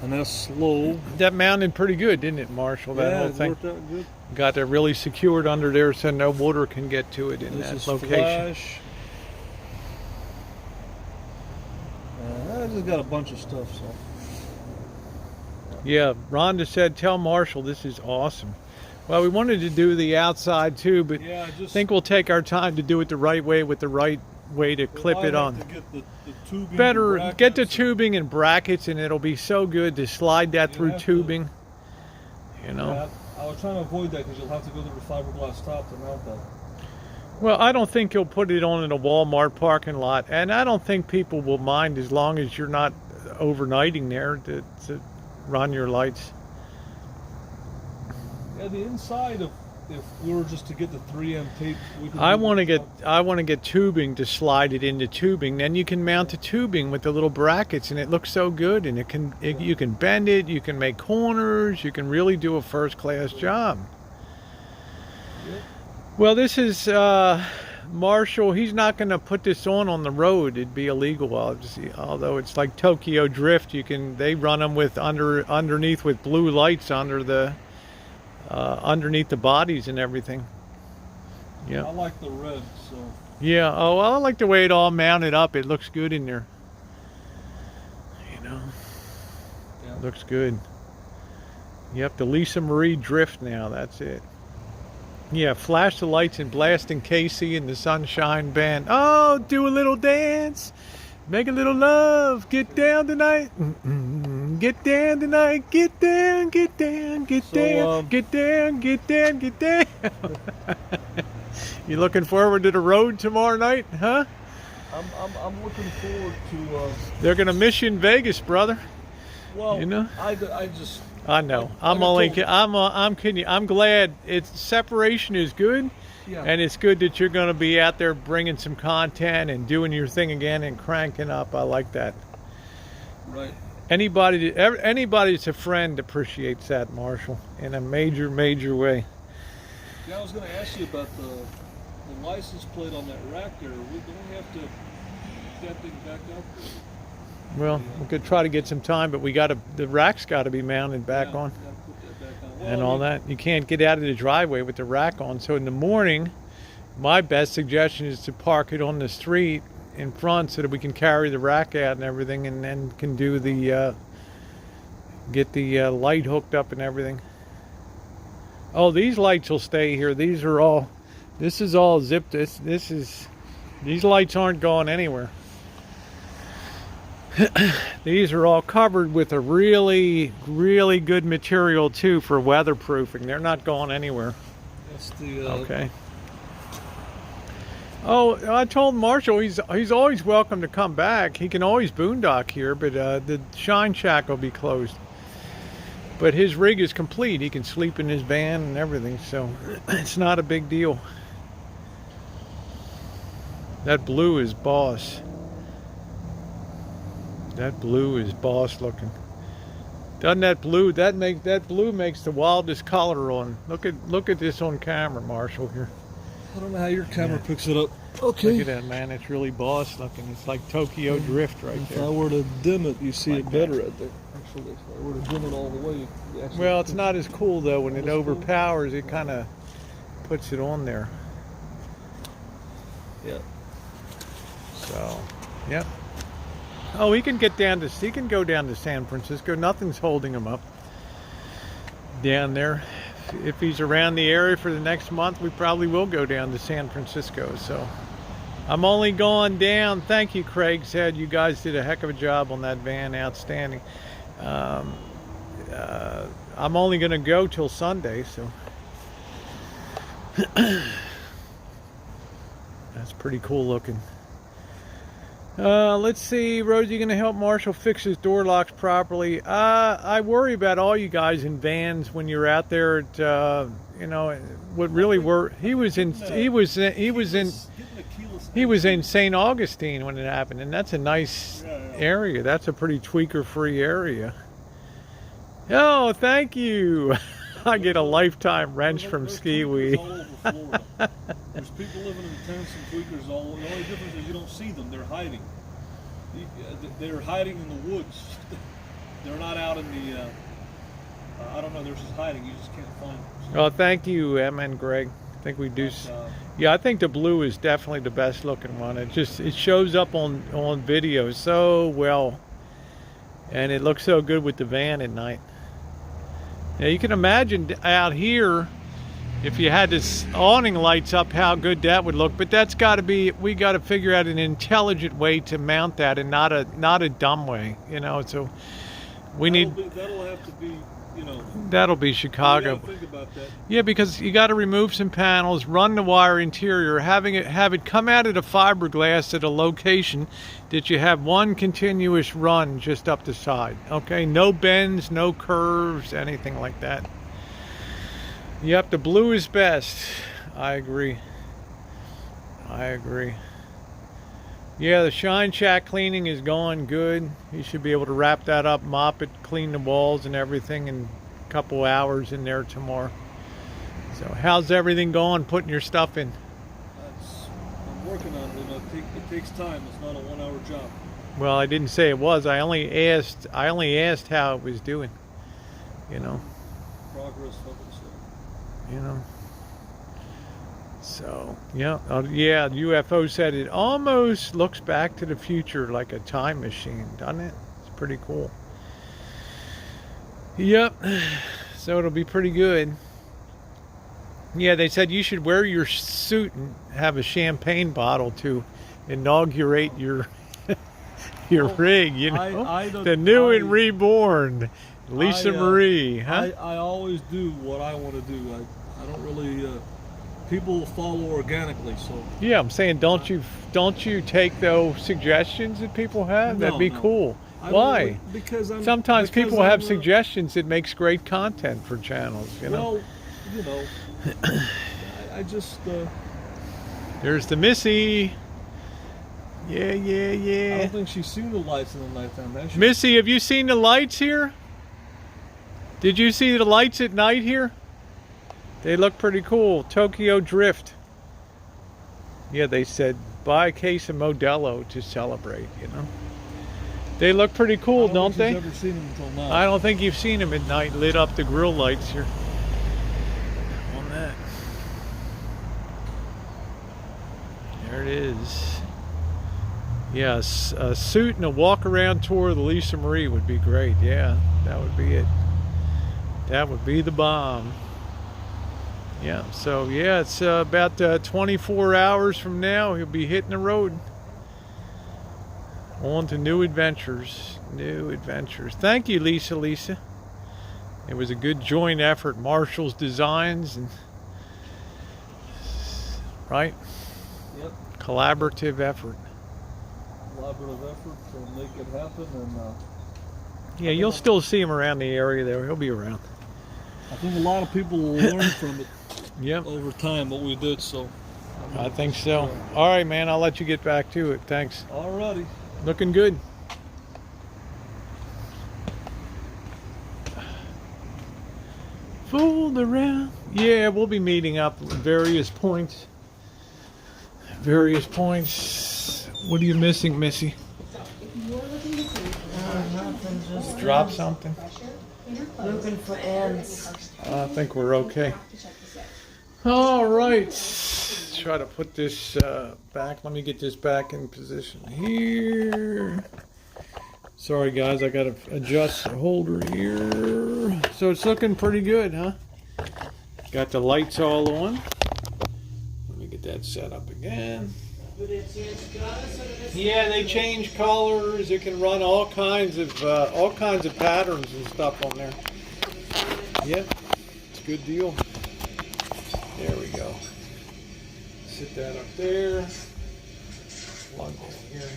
And that's slow. that mounted pretty good, didn't it, Marshall? That yeah, whole it thing worked out good. got that really secured under there, so no water can get to it in This that is location. flash. I just got a bunch of stuff. So. Yeah, Rhonda said, "Tell Marshall this is awesome." Well, we wanted to do the outside too, but Yeah, I just think we'll take our time to do it the right way with the right way to clip I it like on. to get the tubing Better and get the brackets. tubing and brackets, and it'll be so good to slide that You through have to- tubing. You know. Yeah, I was trying to avoid that because you'll have to go through the fiberglass top to mount that. Well, I don't think you'll put it on in a Walmart parking lot, and I don't think people will mind as long as you're not overnighting there to run your lights. Yeah, the inside of if we were just to get the 3M tape, we could I do- want to get tubing to slide it into tubing. Then you can mount the tubing with the little brackets, and it looks so good. And you can bend it, you can make corners, you can really do a first class job. Yep. Well, this is Marshall. He's not going to put this on the road. It'd be illegal. Although it's like Tokyo Drift, they run them with underneath with blue lights under the. Underneath the bodies and everything. Yeah. I like the red, so Yeah. Oh, well, I like the way it all mounted up. It looks good in there. You know, yeah. looks good. Yep, the Lisa Marie Drift now. That's it. Yeah, flash the lights and blasting Casey and the Sunshine Band. Oh, do a little dance. Make a little love. Get down tonight. Get down tonight. Get down, get down, get So, down, get down, get down, get down. You looking forward to the road tomorrow night, huh? I'm looking forward to. They're gonna miss you in Vegas, brother. Well, You know? I just. I know. I got I'm kidding you. I'm glad. It's separation is good, Yeah. and it's good that you're gonna be out there bringing some content and doing your thing again and cranking up. I like that. Right. Anybody that's a friend appreciates that, Marshall, in a major way. Yeah, I was going to ask you about the license plate on that rack there. We don't have to get that thing back up. Well, we could try to get some time, but the rack's got to be mounted back on Gotta put that back on. and Well, all that. You can't get out of the driveway with the rack on. So in the morning, my best suggestion is to park it on the street in front so that we can carry the rack out and everything, and then can do the get the light hooked up and everything. Oh, these lights will stay here. These are all, this is all zipped. These lights aren't going anywhere. These are all covered with a really, really good material too for weatherproofing. They're not going anywhere. That's the Okay. Oh, I told Marshall he's always welcome to come back. He can always boondock here, but the Shine Shack will be closed. But his rig is complete. He can sleep in his van and everything, so it's not a big deal. That blue is boss. That blue is boss looking. Doesn't that blue? That blue makes the wildest color on. Look at this on camera, Marshall here. I don't know how your camera picks it up. Okay. Look at that, man. It's really boss looking. It's like Tokyo Drift right If there. I were to dim it, you see Like it better that. right there. Actually, if I were to dim it all the way, you actually. Well, it's not as cool though. When it Not as cool? overpowers, it kind of puts it on there. Yeah. So, yep. Oh, he can get down to. He can go down to San Francisco. Nothing's holding him up down there. If he's around the area for the next month, we probably will go down to San Francisco. So, I'm only going down. Thank you, Craig said. You guys did a heck of a job on that van. Outstanding. I'm only going to go till Sunday, so that's pretty cool looking. Let's see, Rosie, gonna help Marshall fix his door locks properly. I worry about all you guys in vans when you're out there at, you know, what really were, he was in St. Augustine when it happened, and that's a nice area. That's a pretty tweaker-free area. Oh, thank you. I get a lifetime wrench from Skiwi. There's people living in tents and tweakers all over. The only difference is you don't see them. They're hiding. They're hiding in the woods. They're not out in the, I don't know, they're just hiding. You just can't find them. So, Oh, thank you, Em and Greg. I think we do. Yeah, I think the blue is definitely the best looking one. It shows up on video so well, and it looks so good with the van at night. Now you can imagine out here, if you had this awning lights up, how good that would look. But that's got to be, we got to figure out an intelligent way to mount that, and not a dumb way, you know. So we that'll have to be, you know. That'll be Chicago. You gotta think about that. Yeah, because you got to remove some panels, run the wire interior, have it come out of the fiberglass at a location that you have one continuous run just up the side. Okay, no bends, no curves, anything like that. Yep, the blue is best. I agree. Yeah, the Shine Shack cleaning is going good. You should be able to wrap that up, mop it, clean the walls and everything in a couple hours in there tomorrow. So how's everything going, putting your stuff in? I'm working on it. You know, it takes time. It's not a 1 hour job. Well, I didn't say it was. I only asked how it was doing. You know. Progress, focus. You know. So yeah, yeah. UFO said it almost looks back to the future, like a time machine, doesn't it? It's pretty cool. Yep. So it'll be pretty good. Yeah, they said you should wear your suit and have a champagne bottle to inaugurate your rig. You know, the new and reborn Lisa Marie. Huh? I always do what I want to do. I don't really. People follow organically, so. Yeah, I'm saying, don't you take those suggestions that people have? No, That'd be cool. Why? Because sometimes people have suggestions that makes great content for channels. You know. Well, you know, I just. There's the Missy. Yeah. I don't think she's seen the lights in the nighttime. Has she? Missy, have you seen the lights here? Did you see the lights at night here? They look pretty cool. Tokyo Drift. Yeah, they said buy a case of Modelo to celebrate, you know. They look pretty cool, don't they? I've never seen them until now. I don't think you've seen them at night, lit up the grill lights here. On that. There it is. Yes, a suit and a walk-around tour of the Lisa Marie would be great. Yeah, that would be it. That would be the bomb. Yeah, so yeah, it's about 24 hours from now. He'll be hitting the road. On to new adventures. New adventures. Thank you, Lisa. It was a good joint effort. Marshall's Designs and right? Yep. Collaborative effort. Collaborative effort to make it happen, and Yeah, you'll still see him around the area there. He'll be around. I think a lot of people will learn from it. Yep. Over time, what we did. So. I think so. All right, man. I'll let you get back to it. Thanks. Alrighty. Looking good. Fooled around. Yeah, we'll be meeting up at various points. Various points. What are you missing, Missy? Nothing, just Drop something? looking for ends. I think we're okay. All right. Try to put this back. Let me get this back in position here. Sorry, guys. I got to adjust the holder here. So it's looking pretty good, huh? Got the lights all on. Let me get that set up again. Yeah, they change colors. It can run all kinds of patterns and stuff on there. Yep, it's a good deal. There we go. Sit that up there. Plug in here.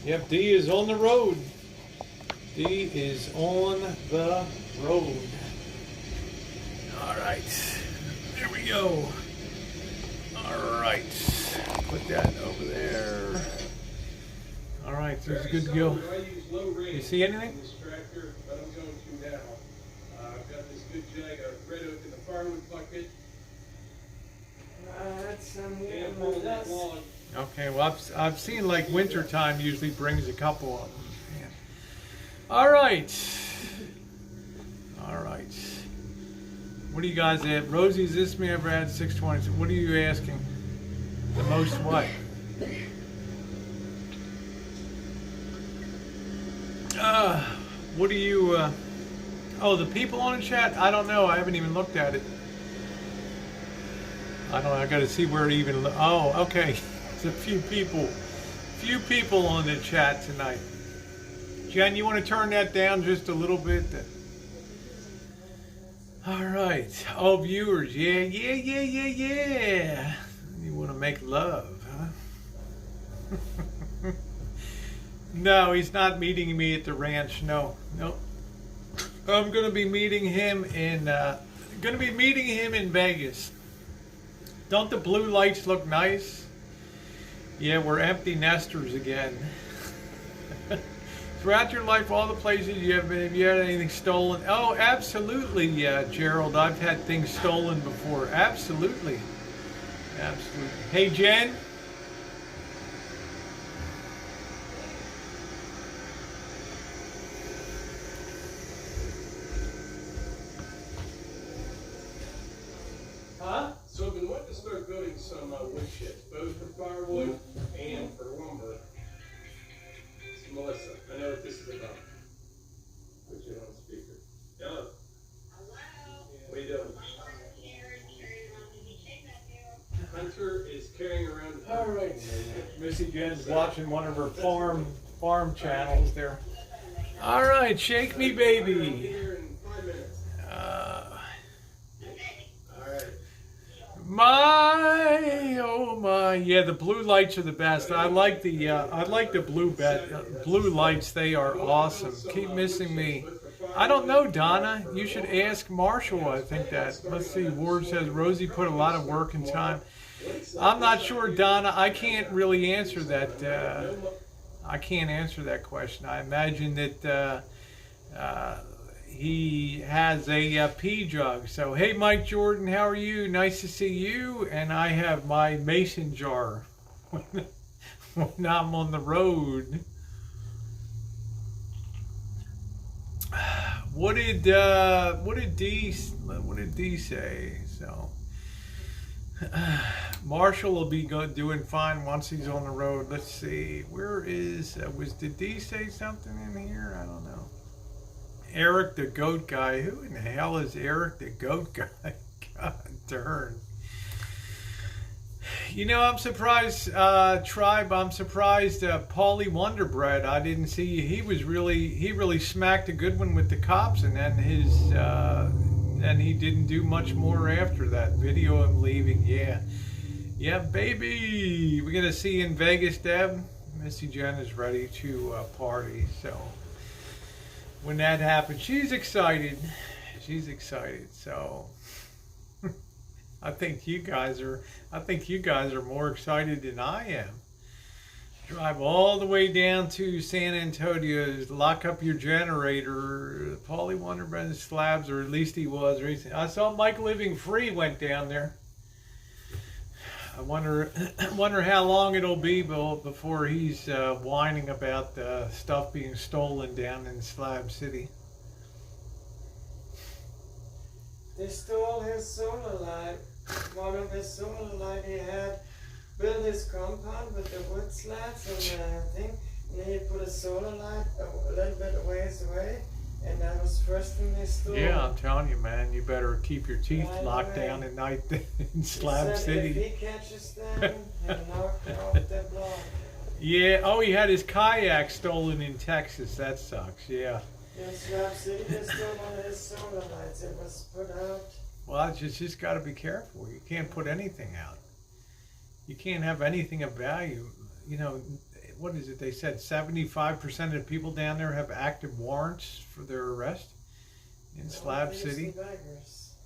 Yep, D is on the road. D is on the road. All right, there we go. All right, put that over there. All right, so it's good to go. You see anything? I've got this good jug of red oak in the firewood bucket. That's some And hold that log. Okay, well I've seen like winter time usually brings a couple of them. Yeah. All right. All right. What do you guys at? Rosie's this me ever had 620. What are you asking? The most what? What do you oh, the people on the chat? I don't know. I haven't even looked at it. I don't know. I got to see where it even. Oh, okay. It's a few people on the chat tonight. Jen, you want to turn that down just a little bit? All right. Oh, viewers. Yeah. You want to make love, huh? No, he's not meeting me at the ranch. No. I'm going to be meeting him in Vegas. Don't the blue lights look nice? Yeah, we're empty nesters again. Throughout your life, all the places you have been, have you had anything stolen? Oh, absolutely, Gerald. I've had things stolen before. Absolutely. Hey, Jen. Huh? So I've been wanting to start building some wood sheds, both for firewood and for lumber. It's Melissa, I know what this is about. Put you on speaker. Hello. What are you doing? Hunter is carrying around. All right. Missy Jen's watching one of her farm channels there. All right, shake me, baby. Here in 5 minutes. Oh my, yeah, the blue lights are the best. I like the blue lights. They are awesome. Keep missing me. I don't know, Donna. You should ask Marshall. I think that. Let's see. Ward says Rosie put a lot of work and time. I'm not sure, Donna. I can't really answer that. I can't answer that question. I imagine that he has a pea jug. So, hey, Mike Jordan, how are you? Nice to see you. And I have my mason jar when I'm on the road. What did D say? So, Marshall will be doing fine once he's on the road. Let's see. Where is did D say something in here? I don't know. Eric the goat guy. Who in the hell is Eric the goat guy? God darn. You know, I'm surprised, Tribe. I'm surprised, Paulie Wonderbread. I didn't see he really smacked a good one with the cops, and then and he didn't do much more after that. Video of him leaving. Yeah, baby. We're gonna see you in Vegas, Deb. Missy Jen is ready to party. So when that happens, she's excited. So. I think you guys are more excited than I am. Drive all the way down to San Antonio, lock up your generator. Paulie Wonderbread Slabs, or at least he was recently. I saw Mike Living Free went down there. I wonder how long it'll be before he's whining about stuff being stolen down in Slab City. They stole his solar light. One of his solar light he had built his compound with the wood slats and thing, and then he put a solar light a little bit a ways away, and that was first thing they stole. Yeah, I'm telling you, man, you better keep your teeth Right locked away. down at night in Slab He said City. if he catches them, he'll knock off their block. Yeah, oh, he had his kayak stolen in Texas. That sucks, yeah. In Slab City, they stole one of his solar lights. It was put out. Well, you just got to be careful. You can't put anything out. You can't have anything of value. You know, what is it? They said 75% of the people down there have active warrants for their arrest in Slab City. Beggars.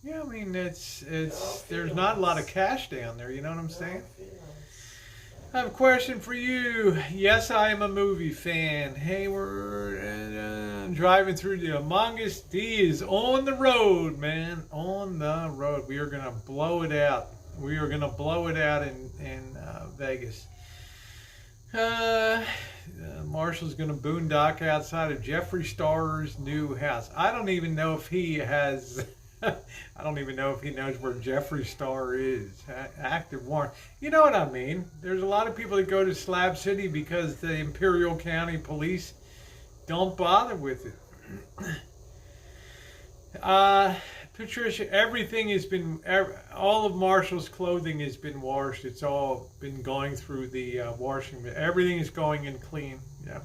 Yeah, I mean, there's not a lot of cash down there. You know what I'm saying? I have a question for you. Yes, I am a movie fan. Hey, we're driving through the Among Us. D is on the road, man. On the road. We are going to blow it out. We are going to blow it out in Vegas. Marshall's going to boondock outside of Jeffree Star's new house. I don't even know if he has... I don't even know if he knows where Jeffree Star is. Active warrant. You know what I mean. There's a lot of people that go to Slab City because the Imperial County Police don't bother with it. Patricia, everything has been, all of Marshall's clothing has been washed. It's all been going through the washing. Everything is going in clean. Yeah.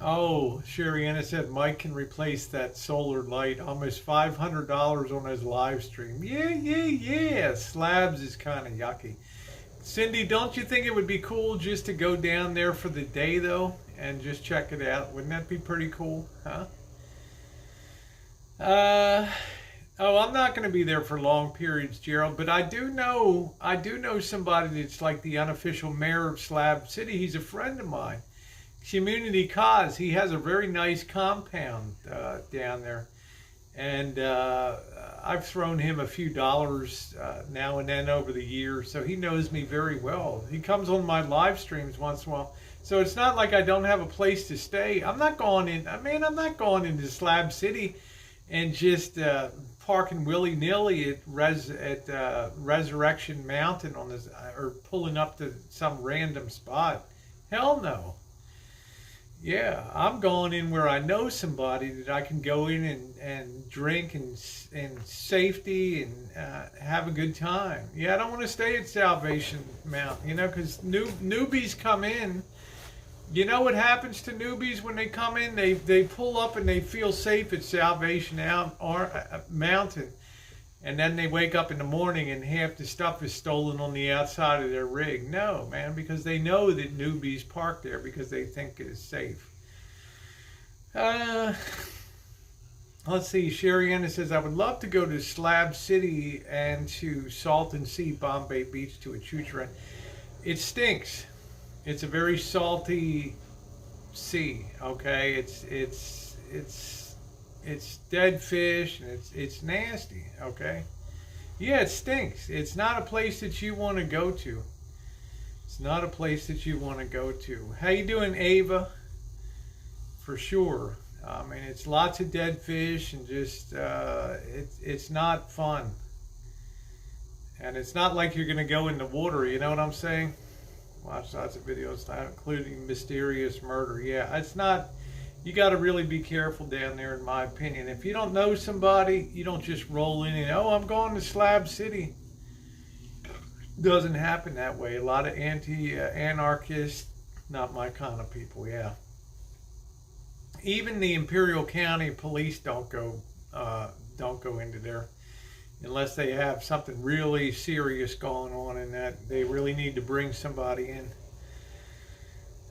Oh, Sherry Anna said Mike can replace that solar light. Almost $500 on his live stream. Yeah. Slabs is kind of yucky. Cindy, don't you think it would be cool just to go down there for the day, though, and just check it out? Wouldn't that be pretty cool, huh? Oh, I'm not going to be there for long periods, Gerald, but I do know somebody that's like the unofficial mayor of Slab City. He's a friend of mine. Community Cause. He has a very nice compound down there, and I've thrown him a few dollars now and then over the years, so he knows me very well. He comes on my live streams once in a while, so it's not like I don't have a place to stay. I'm not going into Slab City and just parking willy-nilly at Resurrection Mountain or pulling up to some random spot. Hell no. Yeah, I'm going in where I know somebody that I can go in and drink and safety and have a good time. Yeah, I don't want to stay at Salvation Mountain, because newbies come in. You know what happens to newbies when they come in? They pull up and they feel safe at Salvation Mountain. And then they wake up in the morning and half the stuff is stolen on the outside of their rig. No, man, because they know that newbies park there because they think it is safe. Let's see. Sherry Anna says, I would love to go to Slab City and to Salton Sea, Bombay Beach, to a choo-choo ride. It stinks. It's a very salty sea, okay? It's dead fish, and it's nasty, okay? Yeah, it stinks. It's not a place that you want to go to. It's not a place that you want to go to. How you doing, Ava? For sure. I mean, it's lots of dead fish, and just, it's not fun. And it's not like you're going to go in the water, you know what I'm saying? Watch lots of videos, including mysterious murder. Yeah, it's not, you got to really be careful down there, in my opinion. If you don't know somebody, you don't just roll in and, oh, I'm going to Slab City. Doesn't happen that way. A lot of anarchists, not my kind of people, yeah. Even the Imperial County Police don't go into there unless they have something really serious going on and that they really need to bring somebody in.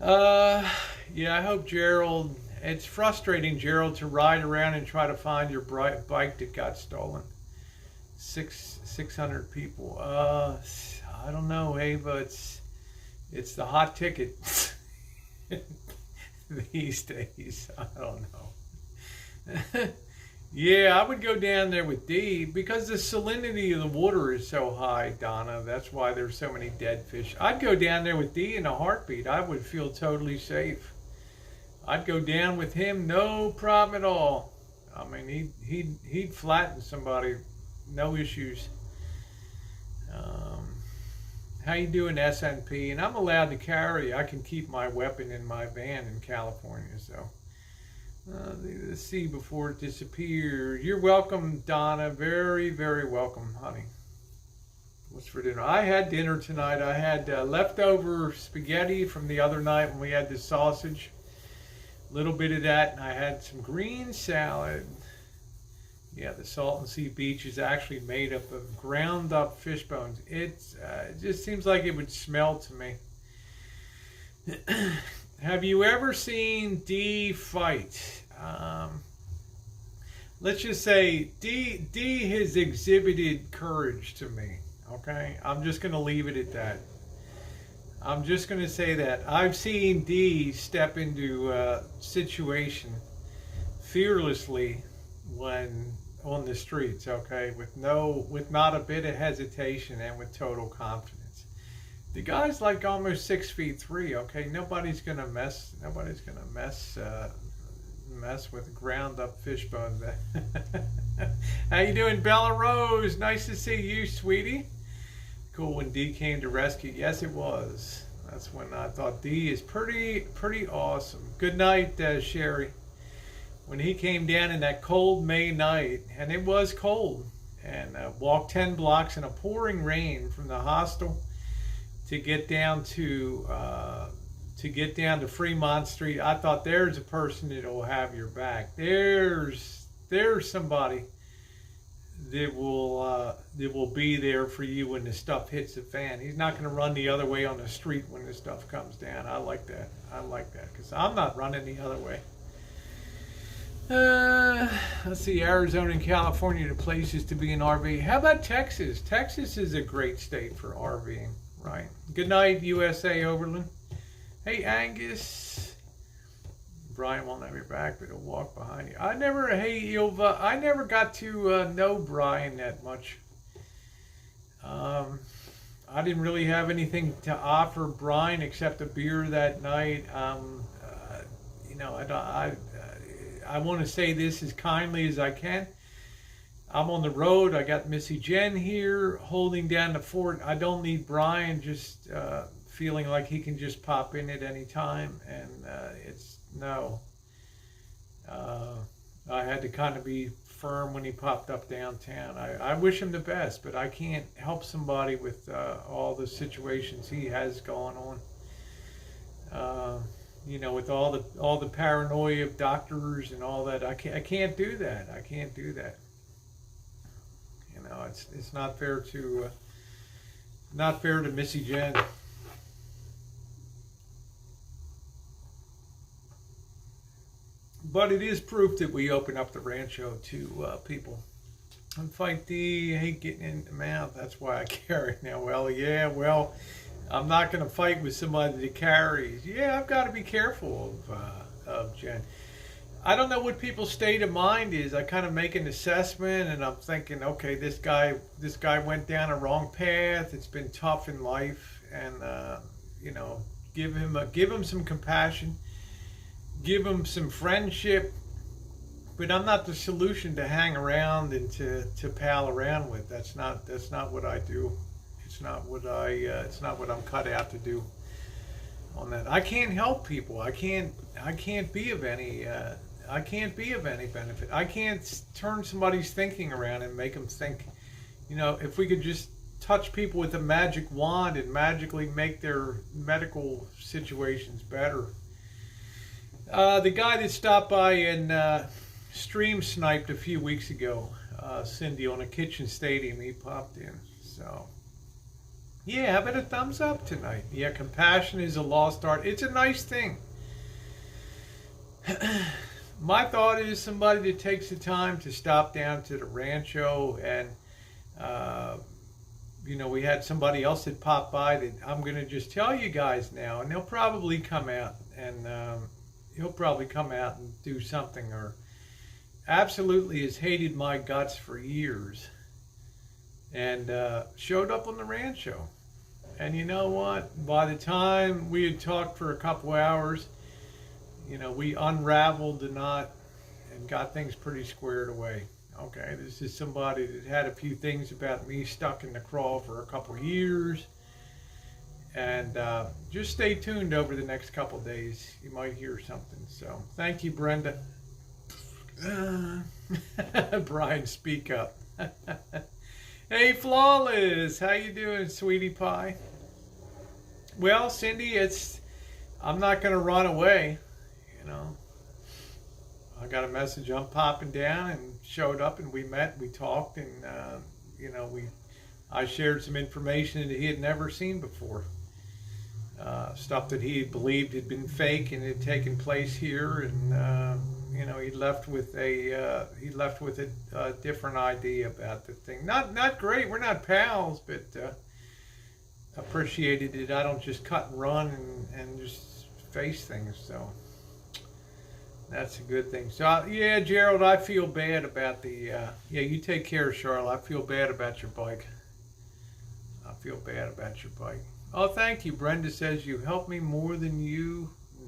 Yeah, I hope Gerald, it's frustrating, Gerald, to ride around and try to find your bike that got stolen. 600 people. I don't know, Ava, it's the hot ticket these days. I don't know. Yeah, I would go down there with Dee because the salinity of the water is so high, Donna. That's why there's so many dead fish. I'd go down there with Dee in a heartbeat. I would feel totally safe. I'd go down with him, no problem at all. I mean, he'd flatten somebody, no issues. How you doing, SNP? And I'm allowed to carry. I can keep my weapon in my van in California, so. The sea before it disappears. You're welcome, Donna. Very, very welcome, honey. What's for dinner? I had dinner tonight. I had leftover spaghetti from the other night when we had the sausage. A little bit of that, and I had some green salad. Yeah, the Salton Sea Beach is actually made up of ground up fish bones. It just seems like it would smell to me. Have you ever seen Dee fight? Let's just say Dee has exhibited courage to me. Okay, I'm just going to leave it at that. I'm just going to say that I've seen Dee step into a situation fearlessly when on the streets. Okay, with not a bit of hesitation and with total confidence. The guy's like almost 6'3". Okay, nobody's gonna mess with ground up fish bones. How you doing, Bella Rose? Nice to see you, sweetie. Cool when Dee came to rescue. Yes, it was. That's when I thought Dee is pretty awesome. Good night, Sherry. When he came down in that cold May night, and it was cold, and walked 10 blocks in a pouring rain from the hostel to get down to Fremont Street. I thought, there's a person that will have your back. There's somebody that will be there for you when the stuff hits the fan. He's not going to run the other way on the street when the stuff comes down. I like that because I'm not running the other way. Let's see, Arizona and California, the places to be in RV. How about Texas? Texas is a great state for RVing. Right. Good night, USA Overland. Hey, Angus. Brian won't have your back, but he'll walk behind you. Hey, Ilva, I never got to know Brian that much. I didn't really have anything to offer Brian except a beer that night. I want to say this as kindly as I can. I'm on the road. I got Missy Jen here holding down the fort. I don't need Brian just feeling like he can just pop in at any time. And I had to kind of be firm when he popped up downtown. I wish him the best, but I can't help somebody with all the situations he has going on. With all the paranoia of doctors and all that. I can't do that. I can't do that. It's not fair to Missy Jen. But it is proof that we open up the rancho to people. And fight the hate getting in the mouth. That's why I carry now. Well, I'm not going to fight with somebody that carries. Yeah, I've got to be careful of Jen. I don't know what people's state of mind is. I kind of make an assessment, and I'm thinking, okay, this guy went down a wrong path. It's been tough in life, and give him some compassion, give him some friendship, but I'm not the solution to hang around and to pal around with. That's not what I do. It's not what I'm cut out to do on that. I can't help people. I can't be of any benefit. I can't turn somebody's thinking around and make them think. If we could just touch people with a magic wand and magically make their medical situations better. The guy that stopped by and stream sniped a few weeks ago, Cindy, on a Kitchen Stadium, he popped in. So, yeah, how about a thumbs up tonight? Yeah, compassion is a lost art. It's a nice thing. My thought is somebody that takes the time to stop down to the Rancho and we had somebody else that popped by that I'm going to just tell you guys now, and they'll probably come out and he'll probably come out and do something, or absolutely has hated my guts for years and showed up on the Rancho. And you know what? By the time we had talked for a couple hours, we unraveled the knot and got things pretty squared away. Okay, this is somebody that had a few things about me stuck in the craw for a couple years. And just stay tuned over the next couple days. You might hear something. So thank you, Brenda. Brian, speak up. Hey, Flawless. How you doing, sweetie pie? Well, Cindy, I'm not going to run away. I got a message. I'm popping down, and showed up, and we met, we talked, and I shared some information that he had never seen before. Stuff that he believed had been fake and had taken place here, and he left with a different idea about the thing. Not great. We're not pals, but appreciated it. I don't just cut and run and just face things. So that's a good thing. So yeah, Gerald, I feel bad about the. You take care, Charlotte. I feel bad about your bike. I feel bad about your bike. Oh, thank you. Brenda says you helped me more than you